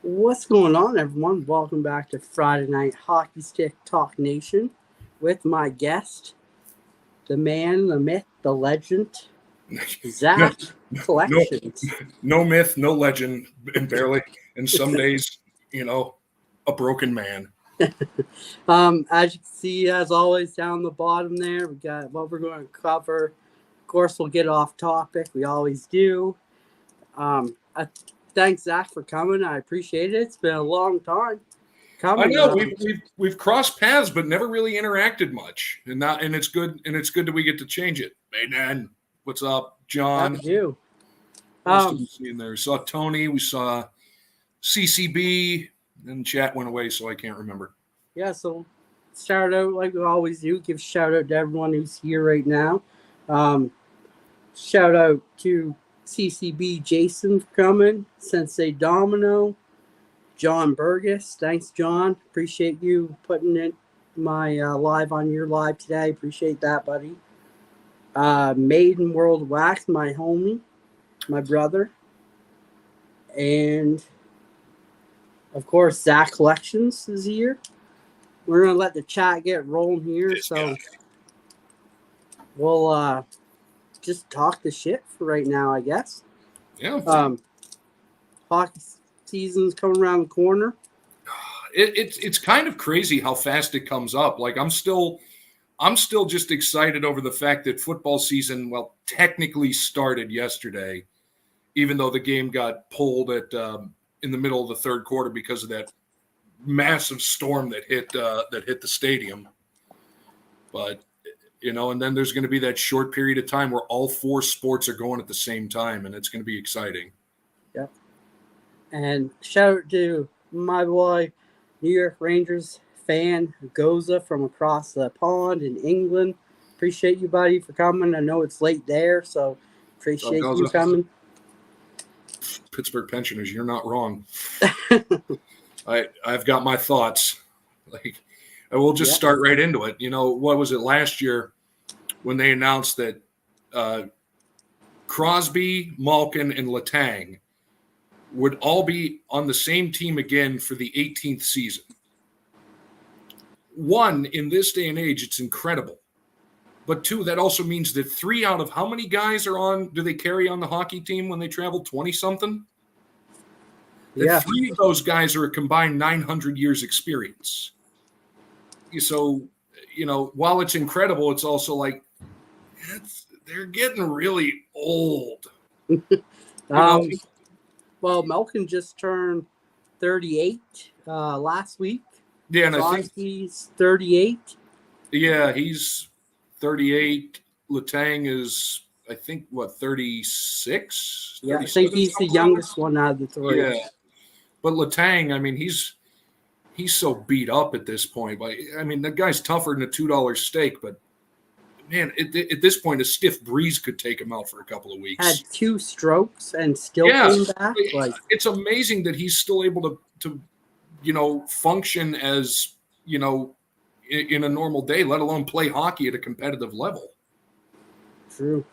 What's going on, everyone? Welcome back to Friday Night Hockey Stick Talk Nation with my guest, the man, the myth, the legend, No, Zach no, Collections. no myth, no legend, and barely. And some days, a broken man. As you can see, as always, down the bottom there, we got what we're going to cover. Of course, we'll get off topic. We always do. Thanks, Zach, for coming. I appreciate it. It's been a long time I coming. know we've crossed paths, but never really interacted much, and it's good. And it's good that we get to change it. Hey, Dan, what's up, John? That's you. What else did we see in there? We saw Tony. We saw CCB. And chat went away, so I can't remember. Yeah, so shout out like we always do. Give shout out to everyone who's here right now. Shout out to CCB Jason for coming. Sensei Domino, John Burgess. Thanks, John. Appreciate you putting it my live on your live today. Appreciate that, buddy. Maiden World Wax, my homie, my brother, and of course Zach Collections is here. We're gonna let the chat get rolling here, so we'll just talk the shit for right now, I guess. Yeah. Hockey season's coming around the corner. It's kind of crazy how fast it comes up. Like I'm still just excited over the fact that football season, well, technically started yesterday, even though the game got pulled at in the middle of the third quarter because of that massive storm that hit the stadium. But and then there's going to be that short period of time where all four sports are going at the same time, and it's going to be exciting. Yep. And shout out to my boy, New York Rangers fan Goza from across the pond in England. Appreciate you, buddy, for coming. I know it's late there, so appreciate you coming. Pittsburg pensioners, you're not wrong. I've got my thoughts. Like, we'll just start right into it. What was it last year when they announced that Crosby, Malkin, and Letang would all be on the same team again for the 18th season? One, in this day and age, it's incredible. But two, that also means that 3 out of how many guys do they carry on the hockey team when they travel? 20-something? Yeah. 3 of those guys are a combined 900 years experience. So, while it's incredible, it's also like they're getting really old. Well, Malkin just turned 38 last week. Yeah, and Crosby's I think he's 38. Yeah, he's 38. Letang is, I think, 36? Yeah, I think he's the youngest one out of the 3. Yeah. But Letang, I mean, he's so beat up at this point. I mean, that guy's tougher than a $2 steak, but man, at this point, a stiff breeze could take him out for a couple of weeks. Had 2 strokes and still came back. It's amazing that he's still able to function as, in a normal day, let alone play hockey at a competitive level. True.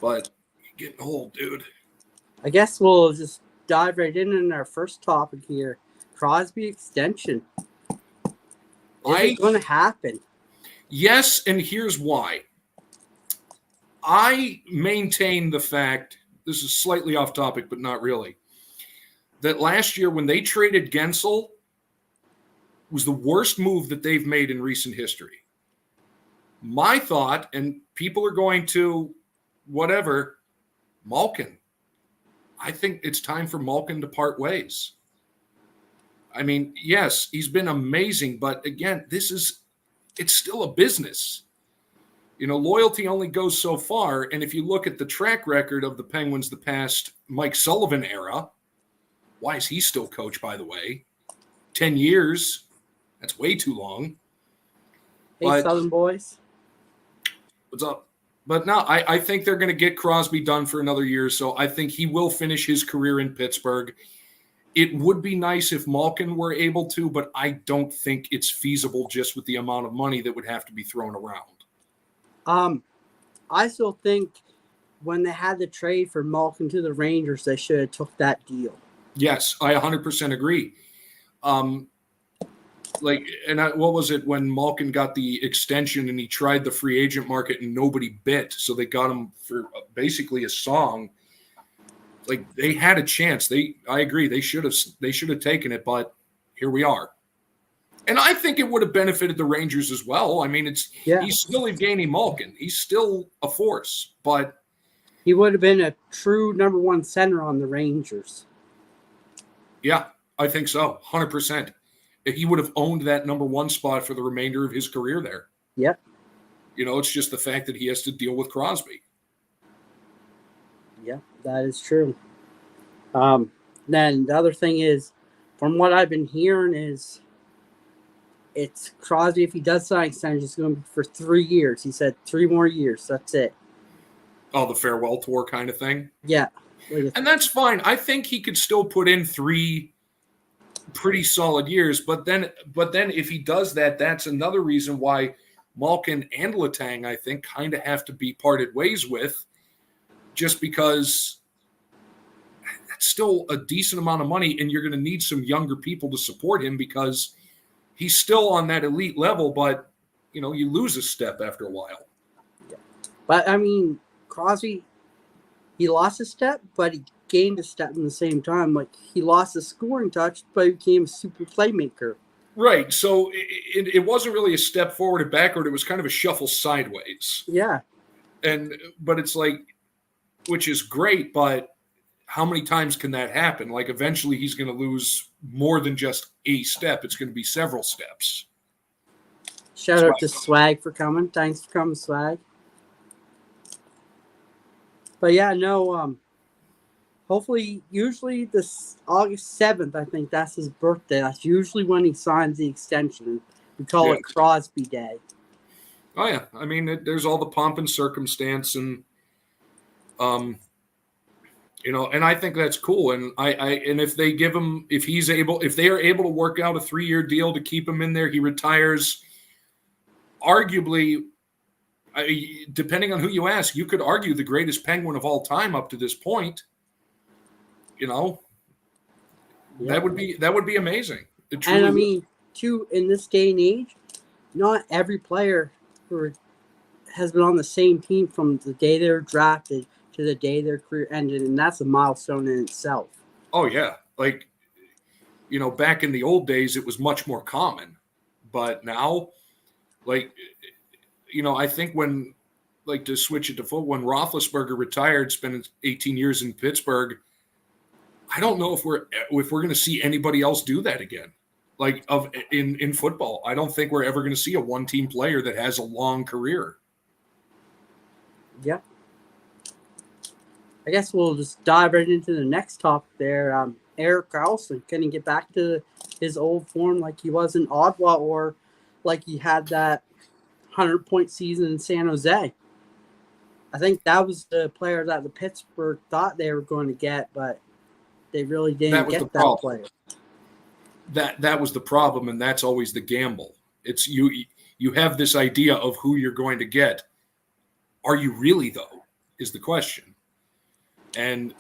But you're getting old, dude. I guess we'll just dive right in our first topic here. Crosby extension. Is it going to happen? Yes, and here's why. I maintain the fact, this is slightly off topic, but not really, that last year when they traded Gensel was the worst move that they've made in recent history. My thought, and people are going to whatever, Malkin. I think it's time for Malkin to part ways. I mean, yes, he's been amazing, but again, it's still a business. Loyalty only goes so far, and if you look at the track record of the Penguins the past Mike Sullivan era, why is he still coach, by the way? 10 years. That's way too long. Hey, Southern boys. What's up? But no, I think they're going to get Crosby done for another year, so I think he will finish his career in Pittsburgh. It would be nice if Malkin were able to, but I don't think it's feasible just with the amount of money that would have to be thrown around. I still think when they had the trade for Malkin to the Rangers, they should have took that deal. Yes, I 100% agree. What was it when Malkin got the extension and he tried the free agent market and nobody bit, so they got him for basically a song. Like, they had a chance. I agree. They should have taken it, but here we are. And I think it would have benefited the Rangers as well. I mean, he's still Evgeny Malkin. He's still a force, but he would have been a true number one center on the Rangers. Yeah, I think so. 100%. He would have owned that number one spot for the remainder of his career there. Yep. It's just the fact that he has to deal with Crosby. Yeah, that is true. Then the other thing is, from what I've been hearing, is it's Crosby, if he does sign extension, it's going to be for 3 years. He said 3 more years. That's it. Oh, the farewell tour kind of thing? Yeah. And that's fine. I think he could still put in 3 pretty solid years. But then if he does that, that's another reason why Malkin and Letang, I think, kind of have to be parted ways with, just because that's still a decent amount of money, and you're going to need some younger people to support him because he's still on that elite level, but, you lose a step after a while. But, I mean, Crosby, he lost a step, but he gained a step in the same time. Like, he lost a scoring touch, but he became a super playmaker. Right. So it wasn't really a step forward or backward. It was kind of a shuffle sideways. Yeah. But it's like, which is great, but how many times can that happen? Like, eventually he's going to lose more than just a step. It's going to be several steps. Shout out to Swag for coming. Thanks for coming, Swag. But yeah, no, hopefully, usually this August 7th, I think that's his birthday. That's usually when he signs the extension. We call it Crosby Day. Oh, yeah. I mean, there's all the pomp and circumstance, and, and I think that's cool. And and if they give him, if they are able to work out a 3-year deal to keep him in there, he retires. Arguably, depending on who you ask, you could argue the greatest Penguin of all time up to this point. That would be amazing. And I mean, too, in this day and age, not every player has been on the same team from the day they're drafted to the day their career ended, and that's a milestone in itself. Oh yeah, like, back in the old days, it was much more common, but now, like, I think when, like, to switch it to football, when Roethlisberger retired, spending 18 years in Pittsburgh, I don't know if we're going to see anybody else do that again. Like, in football, I don't think we're ever going to see a one-team player that has a long career. Yep. I guess we'll just dive right into the next topic there. Erik Karlsson, can he get back to his old form like he was in Ottawa, or like he had that 100-point season in San Jose? I think that was the player that the Pittsburgh thought they were going to get, but they really didn't get that player. That was the problem, and that's always the gamble. It's you have this idea of who you're going to get. Are you really, though, is the question. And,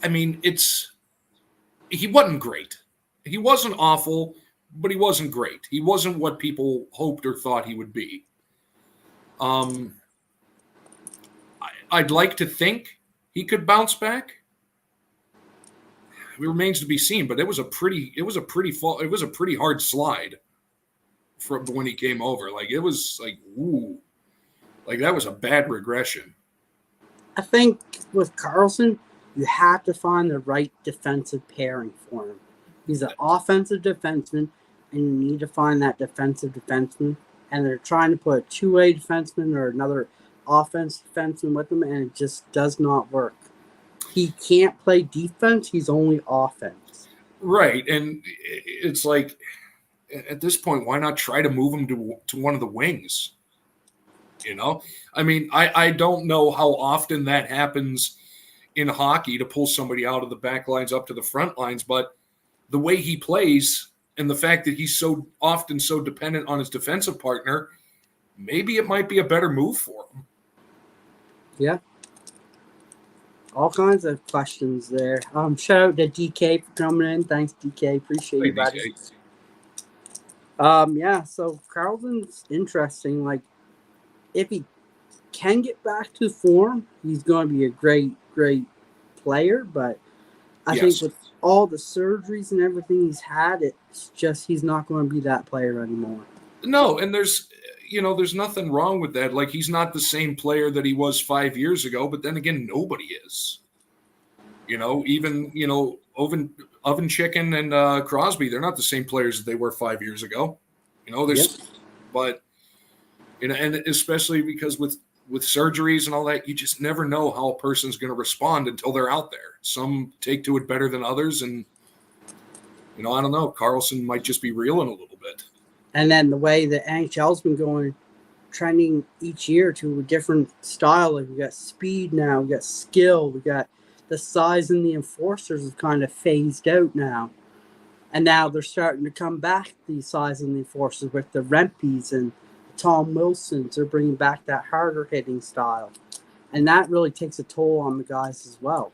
I mean, he wasn't great. He wasn't awful, but he wasn't great. He wasn't what people hoped or thought he would be. I'd like to think he could bounce back. It remains to be seen, but it was a pretty hard slide from when he came over. Like, it was like, ooh, like that was a bad regression. I think with Karlsson, you have to find the right defensive pairing for him. He's an offensive defenseman, and you need to find that defensive defenseman. And they're trying to put a two-way defenseman or another offensive defenseman with him, and it just does not work. He can't play defense. He's only offense. Right, and it's like, at this point, why not try to move him to one of the wings? I mean, I don't know how often that happens in hockey to pull somebody out of the back lines up to the front lines, but the way he plays and the fact that he's so often so dependent on his defensive partner, maybe it might be a better move for him. Yeah. all kinds of questions there. Shout out to DK for coming in. Thanks, DK. Appreciate you, buddy. Yeah, so Carlton's interesting. Like, if he can get back to form, he's going to be a great player. But I think with all the surgeries and everything he's had, it's just he's not going to be that player anymore. No, and there's nothing wrong with that. Like, he's not the same player that he was 5 years ago, but then again, nobody is. Even, Oven Chicken and Crosby, they're not the same players that they were 5 years ago. But, and especially because with surgeries and all that, you just never know how a person's going to respond until they're out there. Some take to it better than others, and, I don't know. Carlson might just be reeling a little bit. And then the way the NHL's been going, trending each year to a different style. Like, we got speed now, we got skill, we got the size, and the enforcers have kind of phased out now. And now they're starting to come back, the size and the enforcers, with the Rempies and Tom Wilsons. They're bringing back that harder hitting style. And that really takes a toll on the guys as well.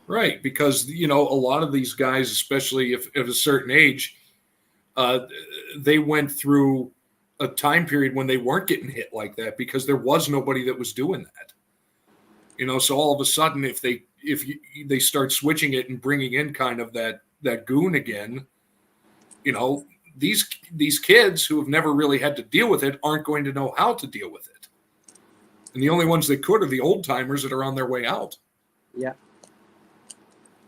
Right, because, a lot of these guys, especially if of a certain age, they went through a time period when they weren't getting hit like that because there was nobody that was doing that. So all of a sudden, if they start switching it and bringing in kind of that goon again, these kids who have never really had to deal with it aren't going to know how to deal with it. And the only ones that could are the old timers that are on their way out. Yeah,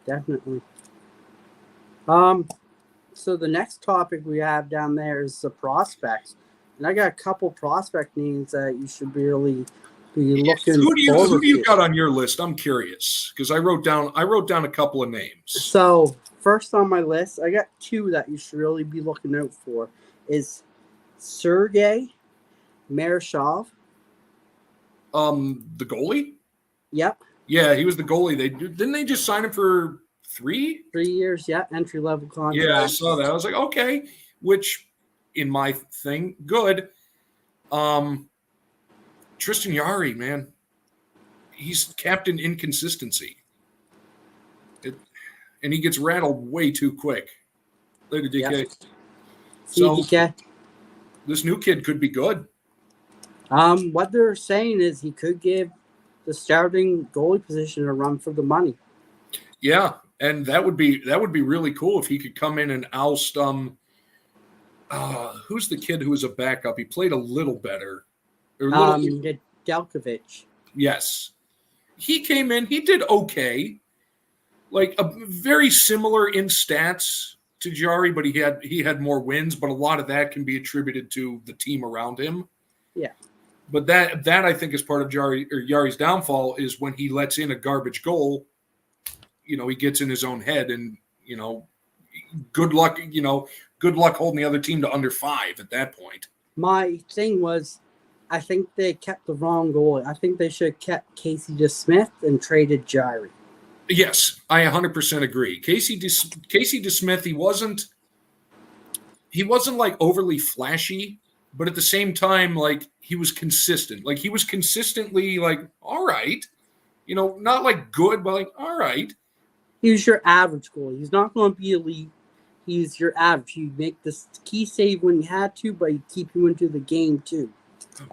definitely. So the next topic we have down there is the prospects. And I got a couple prospect names that you should really be looking Who do you got on your list? I'm curious because I wrote down a couple of names. So first on my list, I got two that you should really be looking out for. Is Sergei Marashov. The goalie? Yep. Yeah, he was the goalie. Didn't they just sign him for 3 years? Yeah, entry level contract. Yeah, I saw that. I was like, okay, which in my thing, good. Tristan Yari, man, he's Captain Inconsistency. And he gets rattled way too quick. Later, DK. Yep. So DK. This new kid could be good. What they're saying is he could give the starting goalie position a run for the money. Yeah, and that would be really cool if he could come in and oust who's the kid who was a backup? He played a little better. Delkovich. Yes. He came in, he did okay. Like very similar in stats to Jari, but he had more wins, but a lot of that can be attributed to the team around him. Yeah. But that I think is part of Yari's downfall is when he lets in a garbage goal, he gets in his own head and, good luck holding the other team to under 5 at that point. My thing was, I think they kept the wrong goalie. I think they should have kept Casey DeSmith and traded Jari. Yes, I 100% agree. Casey DeSmith, he wasn't like overly flashy, but at the same time, like he was consistent. Like he was consistently like, all right, not like good, but like, all right. He was your average goalie. He's not going to be elite. He's your average. He'd make this key save when he had to, but he'd keep you into the game too.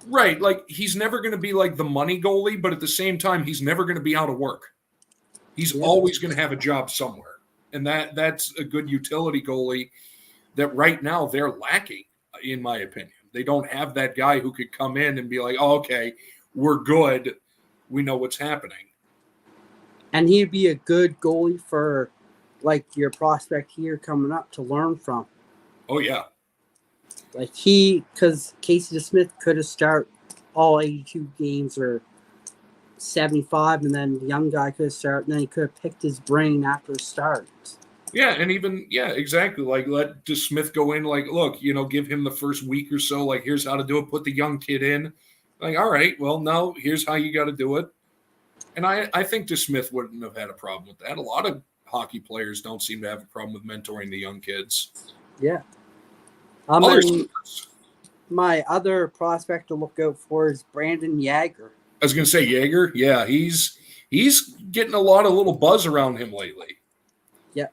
Right. Like he's never going to be like the money goalie, but at the same time, he's never going to be out of work. He's always going to have a job somewhere. And that's a good utility goalie that right now they're lacking, in my opinion. They don't have that guy who could come in and be like, oh, okay, we're good. We know what's happening. And he'd be a good goalie for like your prospect here coming up to learn from. Oh, yeah. Like because Casey DeSmith could have started all 82 games or 75, and then the young guy could have started, and then he could have picked his brain after start. Yeah, and even, exactly. Like, let DeSmith go in, like, look, give him the first week or so, like, here's how to do it, put the young kid in. Like, all right, well, no, here's how you got to do it. And I think DeSmith wouldn't have had a problem with that. A lot of hockey players don't seem to have a problem with mentoring the young kids. Yeah. My other prospect to look out for is Brandon Yager. I was going to say Yager. Yeah, he's getting a lot of little buzz around him lately. Yeah.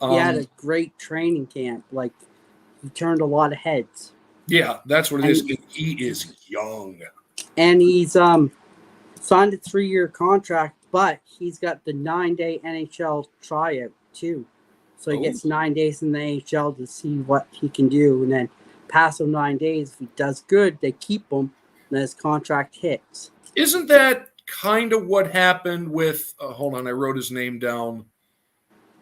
He had a great training camp. Like, he turned a lot of heads. Yeah, that's what it is. He is young. And he's signed a 3-year contract, but he's got the 9-day NHL tryout too. So he gets 9 days in the NHL to see what he can do. And then past those 9 days, if he does good, they keep him, and then his contract hits. Isn't that kind of what happened with, hold on, I wrote his name down.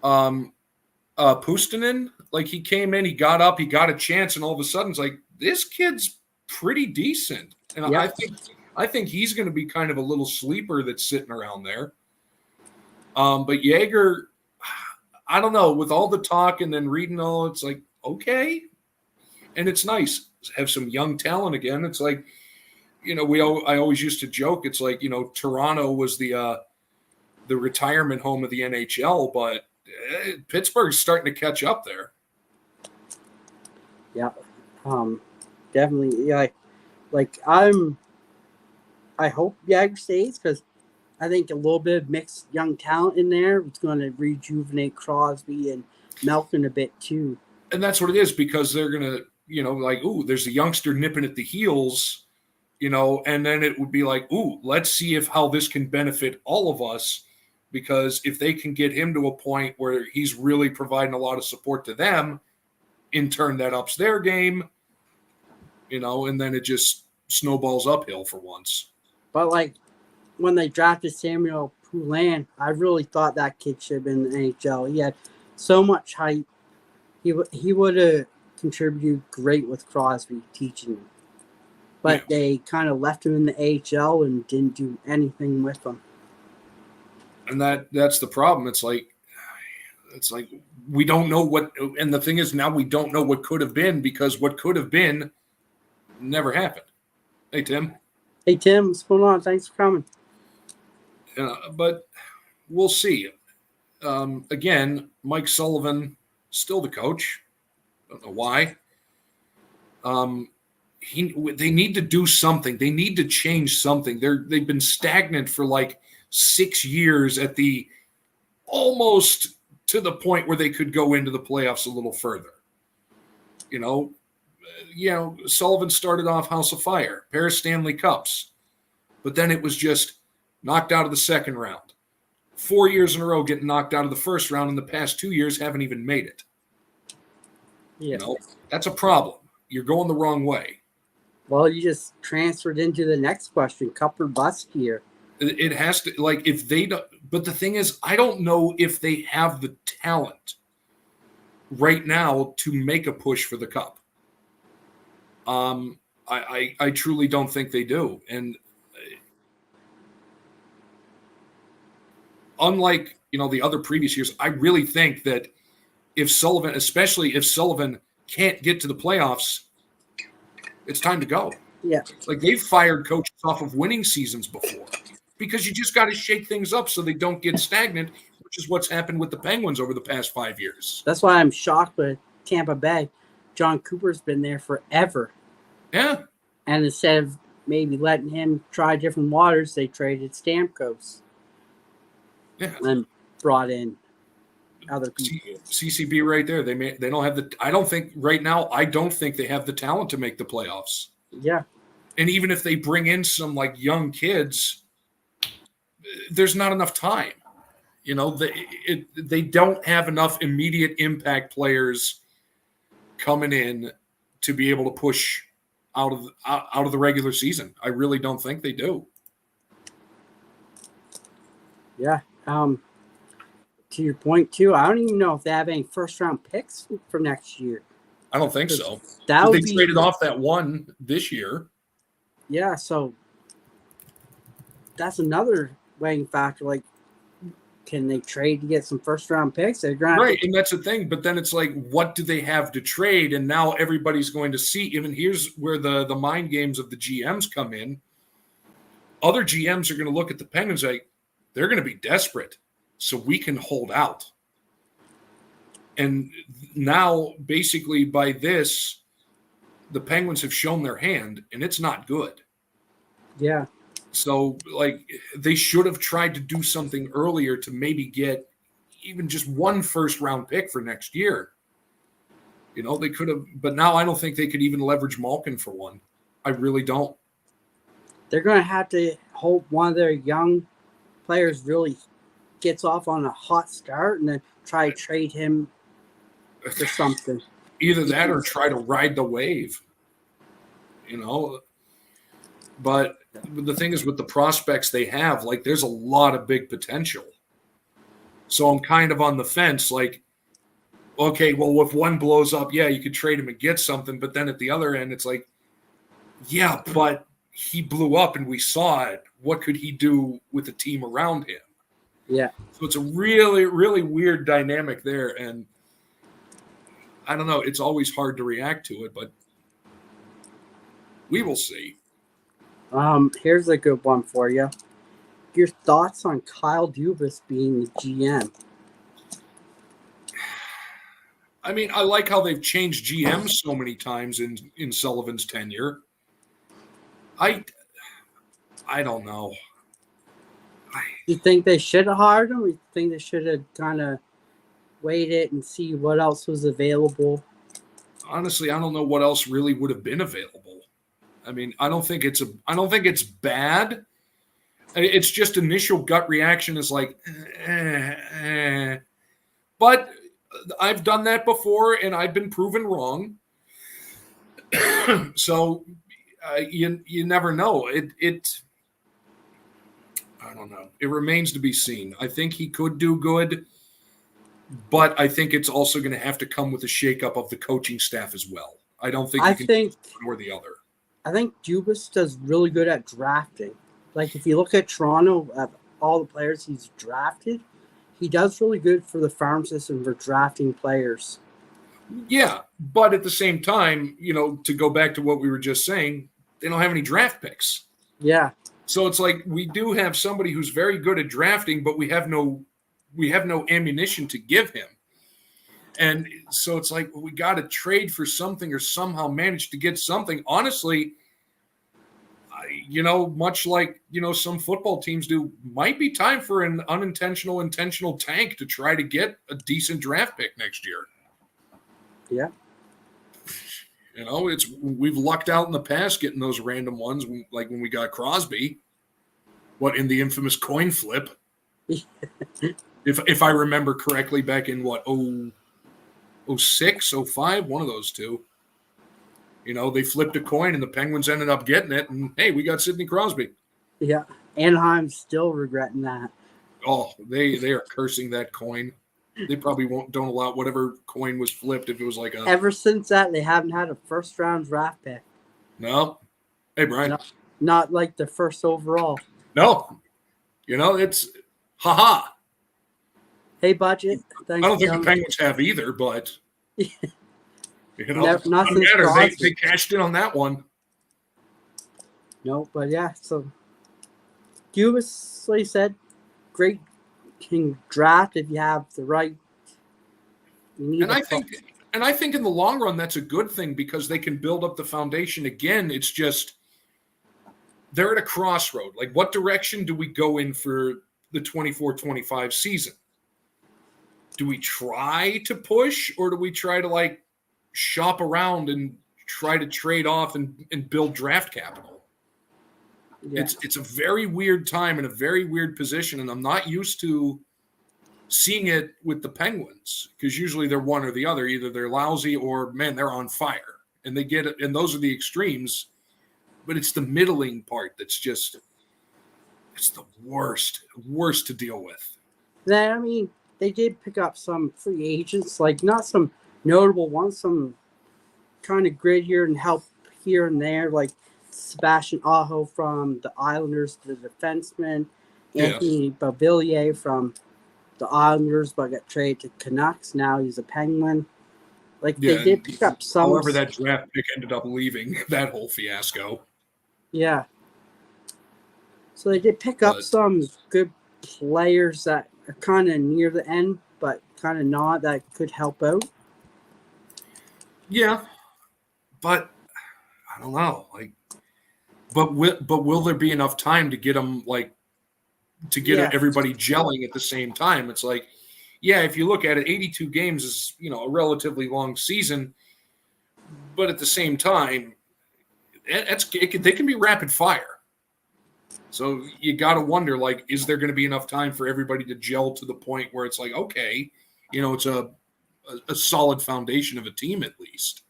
Puustinen? Like, he came in, he got up, he got a chance, and all of a sudden it's like, this kid's pretty decent. And yep. I think he's going to be kind of a little sleeper that's sitting around there. But Jaeger, I don't know, with all the talk and then reading all, it's like, okay. And it's nice to have some young talent again. It's like, you know, I always used to joke, it's like, you know, Toronto was the retirement home of the NHL, but Pittsburgh's starting to catch up there. Yeah. Definitely. Yeah. Like, I hope Jagger stays, because I think a little bit of mixed young talent in there is going to rejuvenate Crosby and Malkin a bit too. And that's what it is, because they're going to, you know, like, ooh, there's a youngster nipping at the heels, you know, and then it would be like, ooh, let's see how this can benefit all of us, because if they can get him to a point where he's really providing a lot of support to them, in turn that ups their game, you know, and then it just snowballs uphill for once. But, like, when they drafted Samuel Poulin, I really thought that kid should have been in the NHL. He had so much hype. He would have contributed great with Crosby teaching him. But they kind of left him in the AHL and didn't do anything with him. And that's the problem. It's like we don't know what, and the thing is, now we don't know what could have been, because what could have been never happened. Hey, Tim. Hey, Tim, what's going on? Thanks for coming. But we'll see. Again, Mike Sullivan, still the coach. Don't know why. They need to do something. They need to change something. They've been stagnant for like 6 years at the almost to the point where they could go into the playoffs a little further. You know, Sullivan started off House of Fire, pair of Stanley Cups, but then it was just knocked out of the second round. 4 years in a row getting knocked out of the first round. In the past 2 years, haven't even made it. Yeah. You know, that's a problem. You're going the wrong way. Well, you just transferred into the next question, cup or bust here. It has to, like, if they don't, but the thing is, I don't know if they have the talent right now to make a push for the cup. I truly don't think they do. And unlike, you know, the other previous years, I really think that especially if Sullivan can't get to the playoffs, it's time to go. Yeah. Like, they've fired coaches off of winning seasons before, because you just got to shake things up so they don't get stagnant, which is what's happened with the Penguins over the past 5 years. That's why I'm shocked with Tampa Bay. John Cooper's been there forever. Yeah. And instead of maybe letting him try different waters, they traded Stamkos. Yeah. And brought in other people. CCB right there. They don't have I don't think right now, I don't think they have the talent to make the playoffs. Yeah. And even if they bring in some like young kids, there's not enough time. You know, they don't have enough immediate impact players coming in to be able to push out of the regular season. I really don't think they do. Yeah. To your point too, I don't even know if they have any first round picks for next year. I don't think so. They traded off that one this year. Yeah, so that's another weighing factor. Like, can they trade to get some first round picks? Right, and that's the thing. But then it's like, what do they have to trade? And now everybody's going to see. Even here's where the mind games of the GMs come in. Other GMs are going to look at the Penguins like they're going to be desperate, so we can hold out. And now, basically, by this, the Penguins have shown their hand, and it's not good. Yeah. So, like, they should have tried to do something earlier to maybe get even just one first-round pick for next year. You know, they could have, but now I don't think they could even leverage Malkin for one. I really don't. They're going to have to hope one of their young players really gets off on a hot start and then try to trade him for something. Either that or try to ride the wave, you know. But the thing is, with the prospects they have, like, there's a lot of big potential. So I'm kind of on the fence, like, okay, well, if one blows up, yeah, you could trade him and get something. But then at the other end, it's like, yeah, but he blew up and we saw it. What could he do with the team around him? Yeah. So it's a really, really weird dynamic there. And I don't know. It's always hard to react to it, but we will see. Here's a good one for you. Your thoughts on Kyle Dubas being the GM? I mean, I like how they've changed GMs so many times in Sullivan's tenure. I don't know. You think they should have hired him, or you think they should have kind of waited and see what else was available? Honestly, I don't know what else really would have been available. I mean, I don't think it's bad. It's just initial gut reaction is like, But I've done that before, and I've been proven wrong. So you never know. I don't know. It remains to be seen. I think he could do good, but I think it's also going to have to come with a shakeup of the coaching staff as well. I don't think you can do one or the other. I think Dubas does really good at drafting. Like, if you look at Toronto, at all the players he's drafted, he does really good for the farm system for drafting players. Yeah, but at the same time, you know, to go back to what we were just saying, they don't have any draft picks. Yeah. So it's like we do have somebody who's very good at drafting, but we have no ammunition to give him. And so it's like we got to trade for something or somehow manage to get something. Honestly, you know, much like, you know, some football teams do, might be time for an intentional tank to try to get a decent draft pick next year. Yeah. You know, we've lucked out in the past getting those random ones, like when we got Crosby, in the infamous coin flip. if I remember correctly, back in 06, 05, one of those two. You know, they flipped a coin and the Penguins ended up getting it, and hey, we got Sidney Crosby. Yeah. Anaheim's still regretting that. Oh, they are cursing that coin. They probably don't allow whatever coin was flipped if it was like a. Ever since that, they haven't had a first-round draft pick. No. Hey, Brian. Not like the first overall. No. You know, it's haha. Hey, budget. Thanks. I don't think the Penguins have either, but you know, not since they cashed in on that one. No, but yeah. So, Dubas, like you said, great. Can draft if you have the right. And I think in the long run that's a good thing because they can build up the foundation again. It's just they're at a crossroad. Like, what direction do we go in for the 24-25 season? Do we try to push, or do we try to like shop around and try to trade off and build draft capital? Yeah. It's a very weird time and a very weird position, and I'm not used to seeing it with the Penguins because usually they're one or the other. Either they're lousy or, man, they're on fire, and they get it. And those are the extremes, but it's the middling part that's just it's the worst to deal with. I mean, they did pick up some free agents, like not some notable ones, some kind of grittier and help here and there, like Sebastian Aho from the Islanders, the defenseman, Anthony Beauvillier from the Islanders, but got traded to Canucks. Now he's a Penguin. Like, they did pick up some. However, that draft pick ended up leaving that whole fiasco. Yeah. So they did pick up some good players that are kind of near the end, but kind of not, that could help out. Yeah. But I don't know. Like, But will there be enough time to get them everybody gelling at the same time? It's like, yeah, if you look at it, 82 games is, a relatively long season, but at the same time, they can be rapid fire. So you got to wonder, is there going to be enough time for everybody to gel to the point where it's like, okay, it's a solid foundation of a team at least.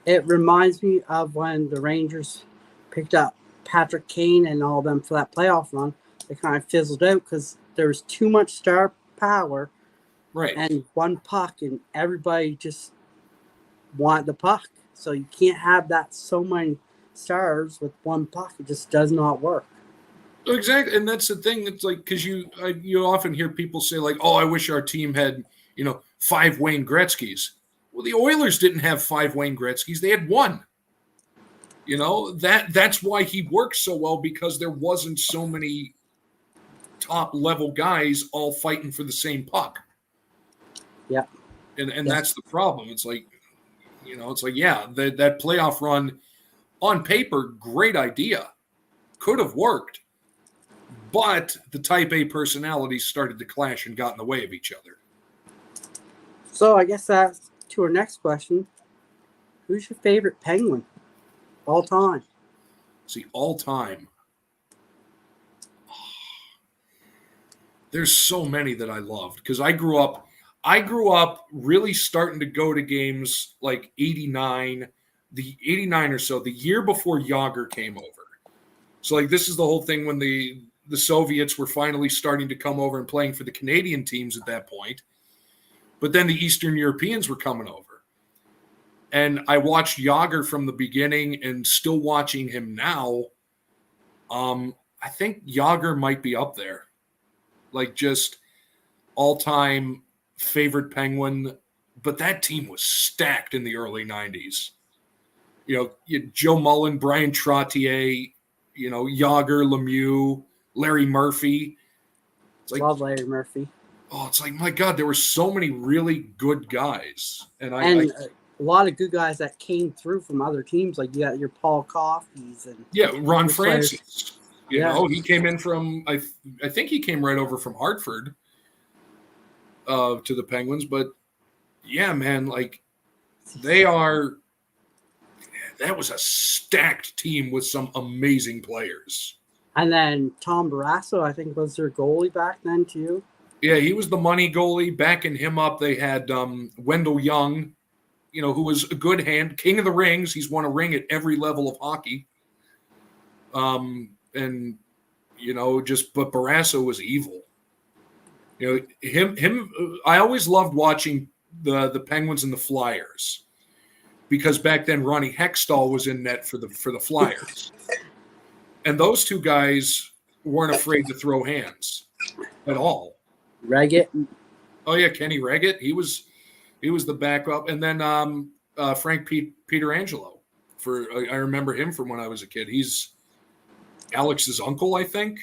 It reminds me of when the Rangers picked up Patrick Kane and all them for that playoff run. They kind of fizzled out because there was too much star power, right? And one puck, and everybody just wanted the puck. So you can't have that so many stars with one puck. It just does not work. Exactly, and that's the thing. It's like, because you often hear people say like, "Oh, I wish our team had 5 Wayne Gretzkys." Well, the Oilers didn't have 5 Wayne Gretzkys; they had 1. That's why he worked so well, because there wasn't so many top level guys all fighting for the same puck. Yeah, and yes. That's the problem. It's like, that playoff run on paper, great idea, could have worked. But the type A personalities started to clash and got in the way of each other. So I guess that's to our next question. Who's your favorite Penguin all time? See, all time. There's so many that I loved, because I grew up really starting to go to games like 89 or so, the year before Jágr came over. So this is the whole thing when the Soviets were finally starting to come over and playing for the Canadian teams at that point. But then the Eastern Europeans were coming over. And I watched Jágr from the beginning, and still watching him now. I think Jágr might be up there. Just all-time favorite Penguin. But that team was stacked in the early 90s. Joe Mullen, Brian Trottier, Jágr, Lemieux, Larry Murphy. Love Larry Murphy. Oh, it's like, my God, there were so many really good guys. And a lot of good guys that came through from other teams. Like you got your Paul Coffeys and Ron Francis. He came in from, I think he came right over from Hartford to the Penguins. But yeah, man, that was a stacked team with some amazing players. And then Tom Barrasso, I think, was their goalie back then too. Yeah, he was the money goalie. Backing him up, they had Wendell Young, who was a good hand, king of the rings. He's won a ring at every level of hockey. But Barrasso was evil. Him. I always loved watching the Penguins and the Flyers, because back then Ronnie Hextall was in net for the Flyers. And those two guys weren't afraid to throw hands at all. Reggett. Oh yeah, Kenny Reggett. He was the backup, and then Frank Pietrangelo. I remember him from when I was a kid. He's Alex's uncle, I think.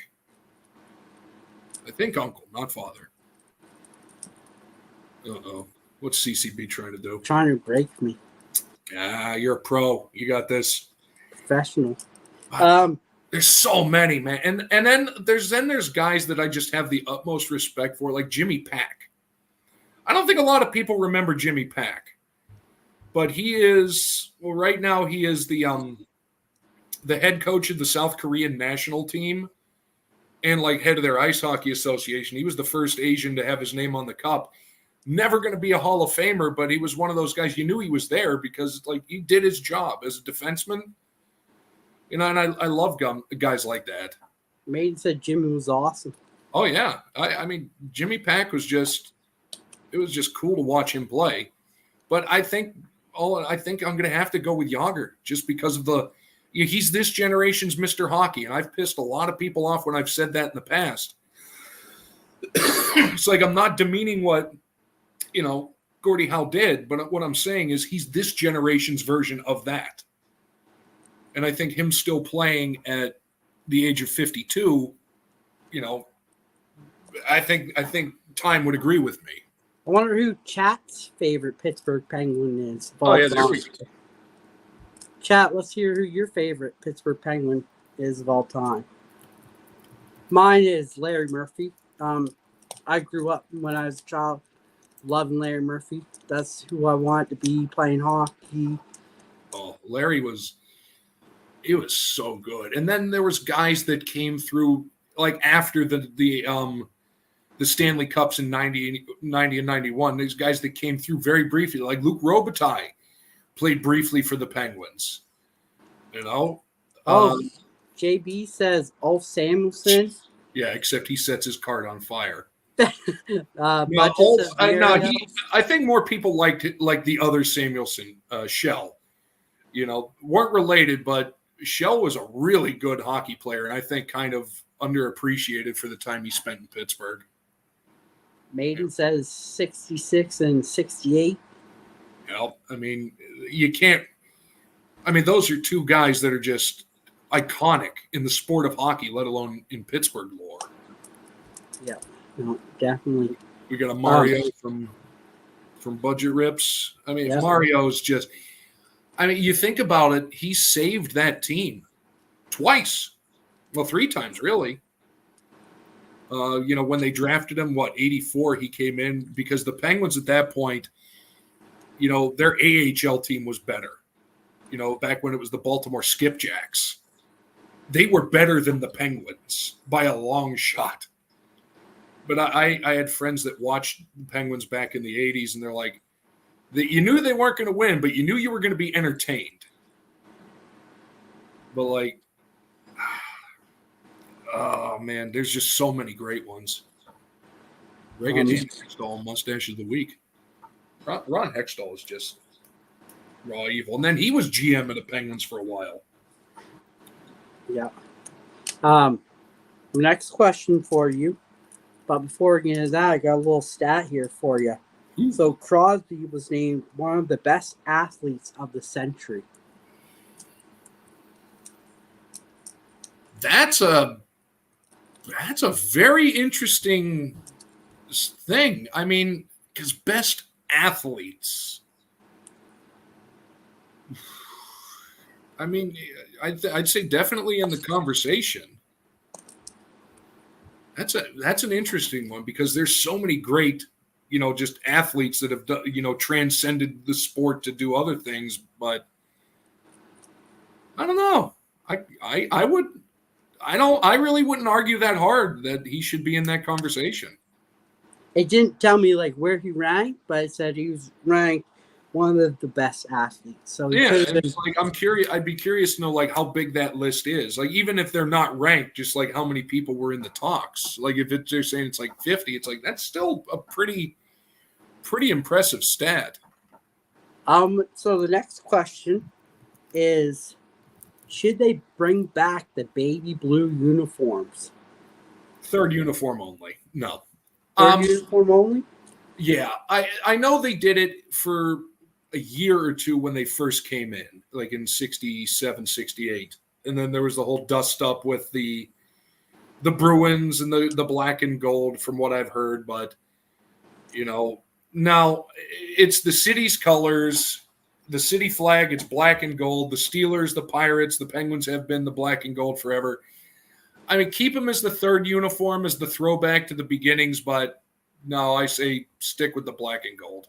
Uncle, not father. Uh-oh. What's CCB trying to do? Trying to break me. You're a pro. You got this. Professional. There's so many, man. And then there's guys that I just have the utmost respect for, like Jimmy Pack. I don't think a lot of people remember Jimmy Pack. But right now he is the head coach of the South Korean national team and head of their ice hockey association. He was the first Asian to have his name on the cup. Never going to be a Hall of Famer, but he was one of those guys. You knew he was there because he did his job as a defenseman. And I love guys like that. Maiden said Jimmy was awesome. Oh yeah, I mean Jimmy Pack was just cool to watch him play. But I think I'm going to have to go with Jágr just because of he's this generation's Mr. Hockey, and I've pissed a lot of people off when I've said that in the past. It's I'm not demeaning what Gordie Howe did, but what I'm saying is he's this generation's version of that. And I think him still playing at the age of 52, I think time would agree with me. I wonder who Chat's favorite Pittsburgh Penguin is. Oh, yeah, there we go. Chat, let's hear who your favorite Pittsburgh Penguin is of all time. Mine is Larry Murphy. I grew up when I was a child loving Larry Murphy. That's who I wanted to be playing hockey. Oh, Larry was so good. And then there was guys that came through like after the Stanley Cups in 90 and 91. These guys that came through very briefly, like Luc Robitaille played briefly for the Penguins. You know? JB says Ulf Samuelsson. Yeah, except he sets his card on fire. I think more people liked the other Samuelsson, Shell. You know, weren't related, but Shell was a really good hockey player, and I think kind of underappreciated for the time he spent in Pittsburgh. Maiden says 66 and 68. Yeah, I mean, you can't. I mean, those are two guys that are just iconic in the sport of hockey, let alone in Pittsburgh lore. Yeah, no, definitely. We got a Mario from Budget Rips. I mean, Mario's just. I mean, you think about it, he saved that team twice. Well, 3 times, really. When they drafted him, 84, he came in because the Penguins at that point, their AHL team was better. Back when it was the Baltimore Skipjacks. They were better than the Penguins by a long shot. But I had friends that watched the Penguins back in the 80s, and they're like, you knew they weren't going to win, but you knew you were going to be entertained. But, oh, man, there's just so many great ones. Reagan Hextall, Mustache of the Week. Ron Hextall is just raw evil. And then he was GM of the Penguins for a while. Yeah. Next question for you. But before we get into that, I got a little stat here for you. So Crosby was named one of the best athletes of the century. That's a very interesting thing. I mean, because best athletes. I mean, I'd say definitely in the conversation. That's an interesting one because there's so many great, just athletes that have done, transcended the sport to do other things. But I don't know. I really wouldn't argue that hard that he should be in that conversation. It didn't tell me where he ranked, but it said he was ranked one of the best athletes. So it's I'm curious. I'd be curious to know how big that list is. Even if they're not ranked, just how many people were in the talks. If they're saying it's 50, it's that's still a pretty impressive stat. So the next question is, should they bring back the baby blue uniforms? Third uniform only. No. Third uniform only? Yeah. I know they did it for a year or two when they first came in, in 67, 68. And then there was the whole dust up with the Bruins and the black and gold from what I've heard. But, now it's the city's colors, the city flag, it's black and gold. The Steelers, the Pirates, the Penguins have been the black and gold forever. I mean, keep them as the third uniform, as the throwback to the beginnings. But no, I say stick with the black and gold.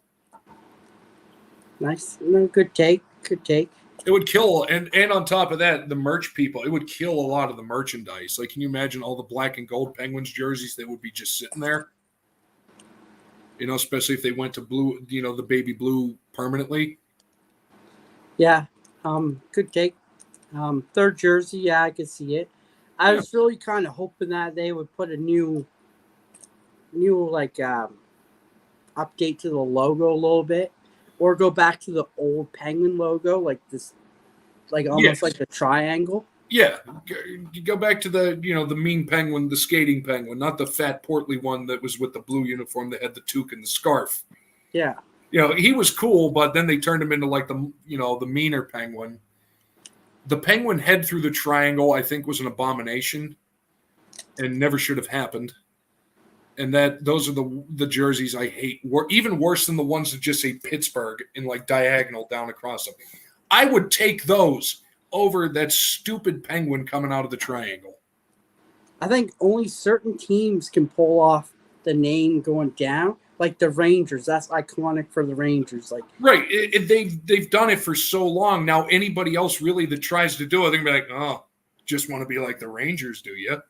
Nice. No, good take. Good take. It would kill, and on top of that, the merch people, it would kill a lot of the merchandise. Can you imagine all the black and gold Penguins jerseys that would be just sitting there? Especially if they went to blue, the baby blue permanently. Yeah. Good take. Third jersey, yeah, I could see it. I was really kind of hoping that they would put a new update to the logo a little bit. Or go back to the old Penguin logo, this, almost like a triangle. Yeah, go back to the the mean penguin, the skating penguin, not the fat portly one that was with the blue uniform that had the toque and the scarf. Yeah, he was cool, but then they turned him into the meaner penguin. The penguin head through the triangle, I think, was an abomination, and never should have happened. And those are the jerseys I hate. Even worse than the ones that just say Pittsburgh in diagonal down across them. I would take those over that stupid penguin coming out of the triangle. I think only certain teams can pull off the name going down, like the Rangers. That's iconic for the Rangers. Like, right, they've done it for so long. Now anybody else really that tries to do it, they're gonna be like, oh, just want to be like the Rangers, do you?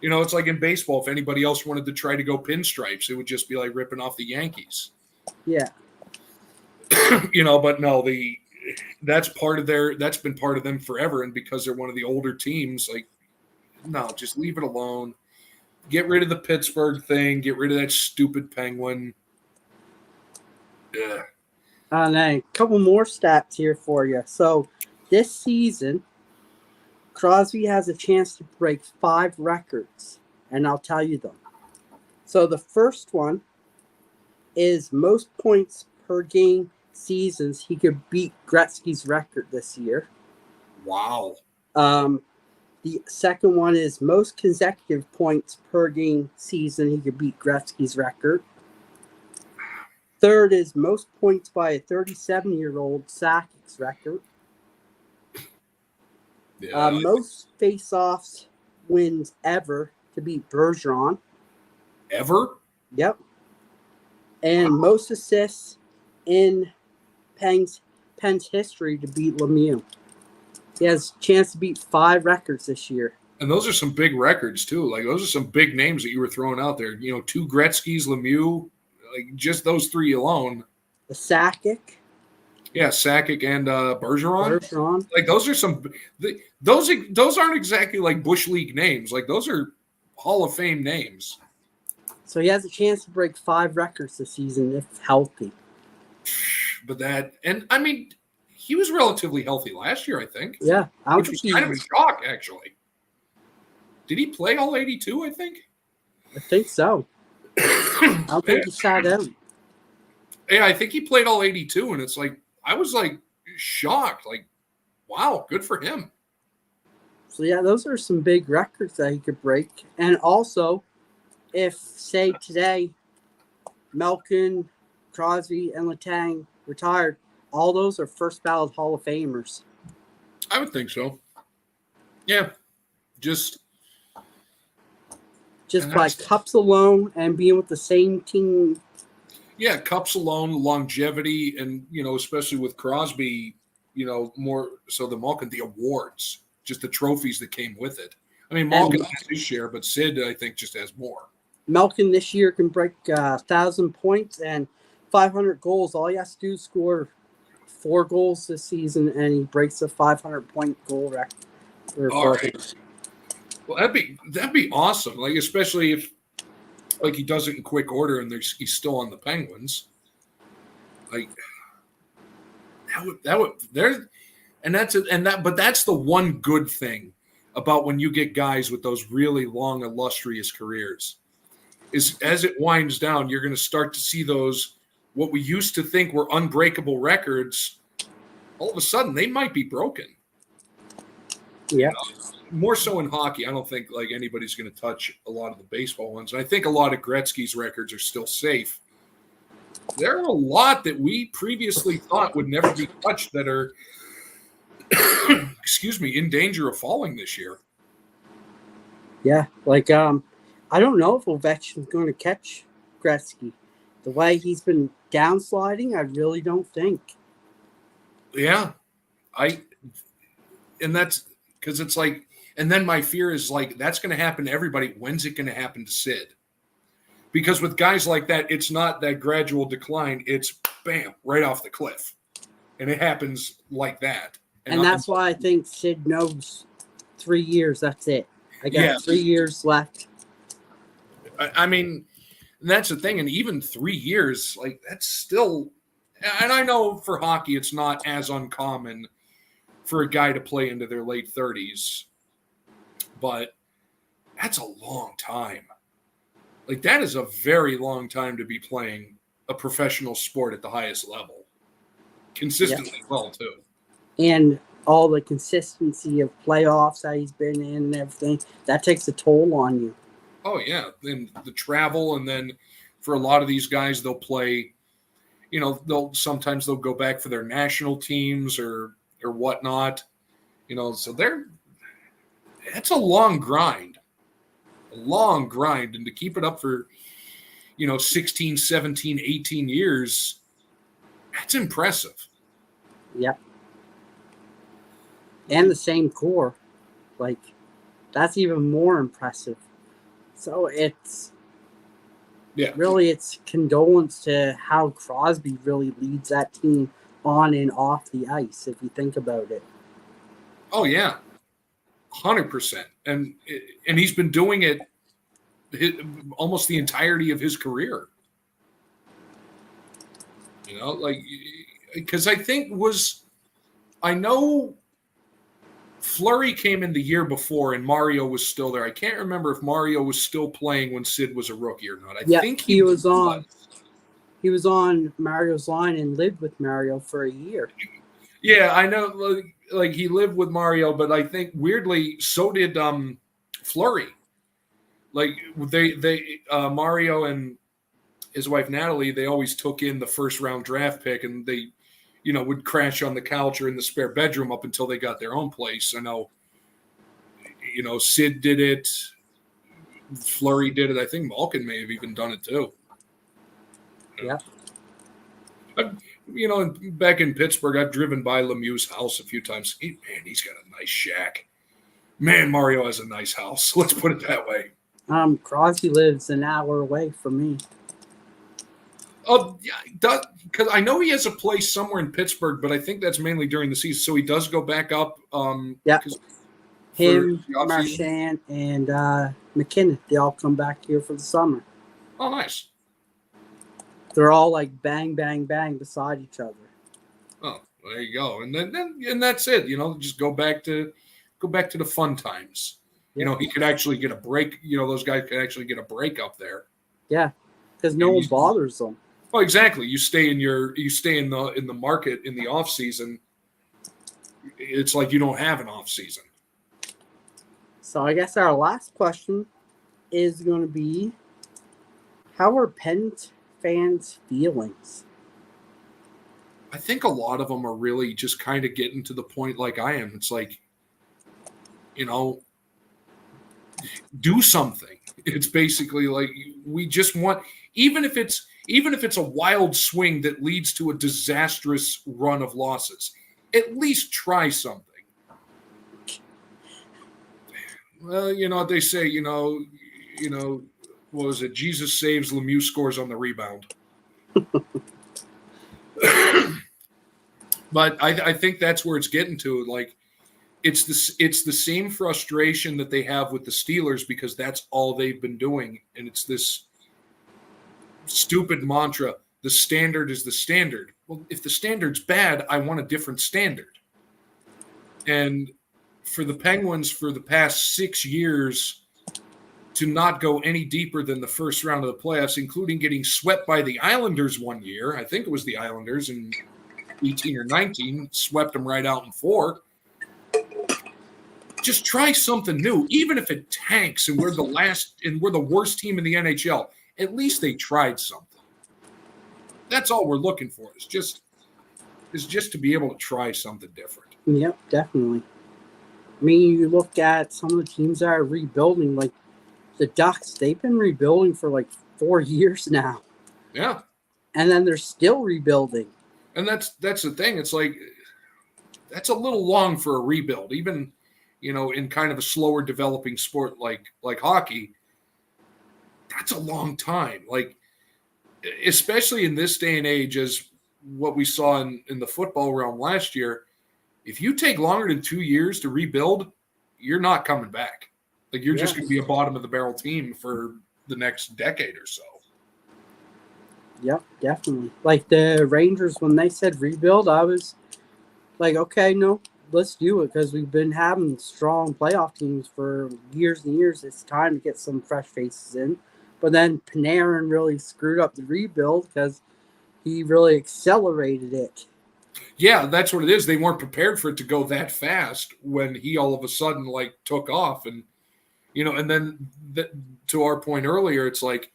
You know, it's like in baseball. If anybody else wanted to try to go pinstripes, it would just be like ripping off the Yankees. yeah. You know, but no, that's been part of them forever, and because they're one of the older teams, like, no, just leave it alone. Get rid of the Pittsburgh thing. Get rid of that stupid penguin. Yeah. And a couple more stats here for you. So this season, Crosby has a chance to break 5 records, and I'll tell you them. So the first one is most points per game seasons. He could beat Gretzky's record this year. Wow. The second one is most consecutive points per game season. He could beat Gretzky's record. Third is most points by a 37-year-old, Sakic's record. Yeah. Most face-offs wins ever to beat Bergeron. Ever? Yep. And most assists in Penn's history to beat Lemieux. He has a chance to beat 5 records this year. And those are some big records, too. Like, those are some big names that you were throwing out there. You know, 2 Gretzky's, Lemieux, like, just those 3 alone. The Sakic. Yeah, Sakic and Bergeron. Bergeron. Like, those are some – those aren't exactly, like, Bush League names. Like, those are Hall of Fame names. So he has a chance to break 5 records this season if healthy. But that – and, I mean – he was relatively healthy last year, I think. Yeah. Which was kind of a shock, actually. Did he play all 82, I think? I think so. I don't think he sat out. Yeah, I think he played all 82, and it's like, I was like shocked. Like, wow, good for him. So, yeah, those are some big records that he could break. And also, if, say, today, Malkin, Crosby, and Letang retired, all those are first ballot Hall of Famers. I would think so. Yeah. Just by cups alone and being with the same team. Yeah, cups alone, longevity, and, you know, especially with Crosby, you know, more so than Malkin, the awards, just the trophies that came with it. I mean, Malkin has his share, but Sid, I think, just has more. Malkin this year can break 1,000 points and 500 goals. All he has to do is score 4 goals this season, and he breaks a 500-point goal record. All right. Well, that'd be awesome. Like, especially if, like, he does it in quick order and he's still on the Penguins. Like, but that's the one good thing about when you get guys with those really long, illustrious careers. Is as it winds down, you're going to start to see those. What we used to think were unbreakable records, all of a sudden they might be broken. Yeah. You know, more so in hockey. I don't think like anybody's going to touch a lot of the baseball ones. And I think a lot of Gretzky's records are still safe. There are a lot that we previously thought would never be touched that are, in danger of falling this year. Yeah. Like, I don't know if Ovechkin's going to catch Gretzky. The way he's been downsliding, I really don't think. Yeah. And that's because it's like, and then my fear is like, that's going to happen to everybody. When's it going to happen to Sid? Because with guys like that, it's not that gradual decline. It's bam, right off the cliff. And it happens like that. And that's why I think Sid knows 3 years. That's it. I got 3 years left. I mean, that's the thing. And even 3 years, like that's still, and I know for hockey, it's not as uncommon for a guy to play into their late 30s, but that's a long time. Like that is a very long time to be playing a professional sport at the highest level. Consistently well, too. And all the consistency of playoffs that he's been in and everything, that takes a toll on you. Oh, yeah. And the travel, and then for a lot of these guys, they'll play, you know, they'll go back for their national teams or whatnot. So that's a long grind. And to keep it up for, 16, 17, 18 years, that's impressive. Yep. And the same core. Like, that's even more impressive. So it's condolence to how Crosby really leads that team on and off the ice, if you think about it. Oh, yeah. 100%. And he's been doing it almost the entirety of his career. Because I know Fleury came in the year before and Mario was still there. I can't remember if Mario was still playing when Sid was a rookie or not. I think he was on. He was on Mario's line and lived with Mario for a year. Yeah, I know. Like he lived with Mario, but I think weirdly so did Fleury. Like they Mario and his wife Natalie, they always took in the first round draft pick, and they, would crash on the couch or in the spare bedroom up until they got their own place. I know, Sid did it, Fleury did it. I think Malkin may have even done it too. Yeah. Back in Pittsburgh, I've driven by Lemieux's house a few times. He's got a nice shack. Man, Mario has a nice house. Let's put it that way. Crosby lives an hour away from me. Oh, yeah, because I know he has a place somewhere in Pittsburgh, but I think that's mainly during the season. So he does go back up. Yeah. Him, Marchand, and McKinnon, they all come back here for the summer. Oh, nice. They're all like bang, bang, bang beside each other. Oh, there you go. And then that's it. Just go back to the fun times. Yeah. He could actually get a break. Those guys could actually get a break up there. Yeah, because no one bothers them. Well, exactly. You stay in the market in the off season. It's like you don't have an off season. So I guess our last question is going to be, how are Pens fans' feelings? I think a lot of them are really just kind of getting to the point like I am. It's like, do something. It's basically like we just want, even if it's a wild swing that leads to a disastrous run of losses, at least try something. Well, they say, what was it? Jesus saves, Lemieux scores on the rebound. But I think that's where it's getting to. Like, it's the same frustration that they have with the Steelers because that's all they've been doing, and it's this stupid mantra: the standard is the standard. Well, if the standard's bad, I want a different standard. And for the Penguins, for the past 6 years, to not go any deeper than the first round of the playoffs, including getting swept by the Islanders one year. I think it was the Islanders in 18 or 19, swept them right out in 4. Just try something new, even if it tanks and we're the worst team in the NHL. At least they tried something. That's all we're looking for. Is just to be able to try something different. Yep, definitely. I mean, you look at some of the teams that are rebuilding, like the Ducks. They've been rebuilding for like 4 years now. Yeah. And then they're still rebuilding. And that's the thing. It's like that's a little long for a rebuild, even in kind of a slower developing sport like hockey. That's a long time. Like, especially in this day and age, as what we saw in the football realm last year, if you take longer than 2 years to rebuild, you're not coming back. Like, you're just going to be a bottom of the barrel team for the next decade or so. Yep, definitely. Like the Rangers, when they said rebuild, I was like, okay, no, let's do it because we've been having strong playoff teams for years and years. It's time to get some fresh faces in. But then Panarin really screwed up the rebuild because he really accelerated it. Yeah, that's what it is. They weren't prepared for it to go that fast when he all of a sudden took off. And, and then to our point earlier, it's like,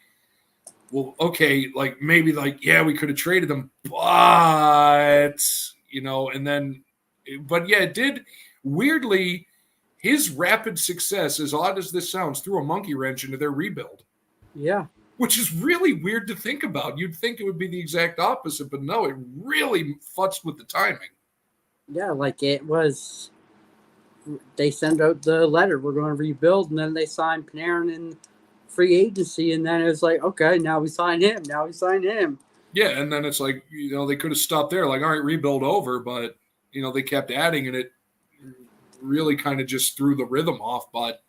well, okay, maybe we could have traded them, but, and then, but yeah, it did. weirdly, his rapid success, as odd as this sounds, threw a monkey wrench into their rebuild. Yeah. Which is really weird to think about. You'd think it would be the exact opposite, but no, it really futzed with the timing. Yeah, like it was. They send out the letter, we're going to rebuild, and then they sign Panarin in free agency, and then it was like, okay, now we sign him. Yeah, and then it's like, they could have stopped there, like, all right, rebuild over, but, they kept adding, and it really kind of just threw the rhythm off. But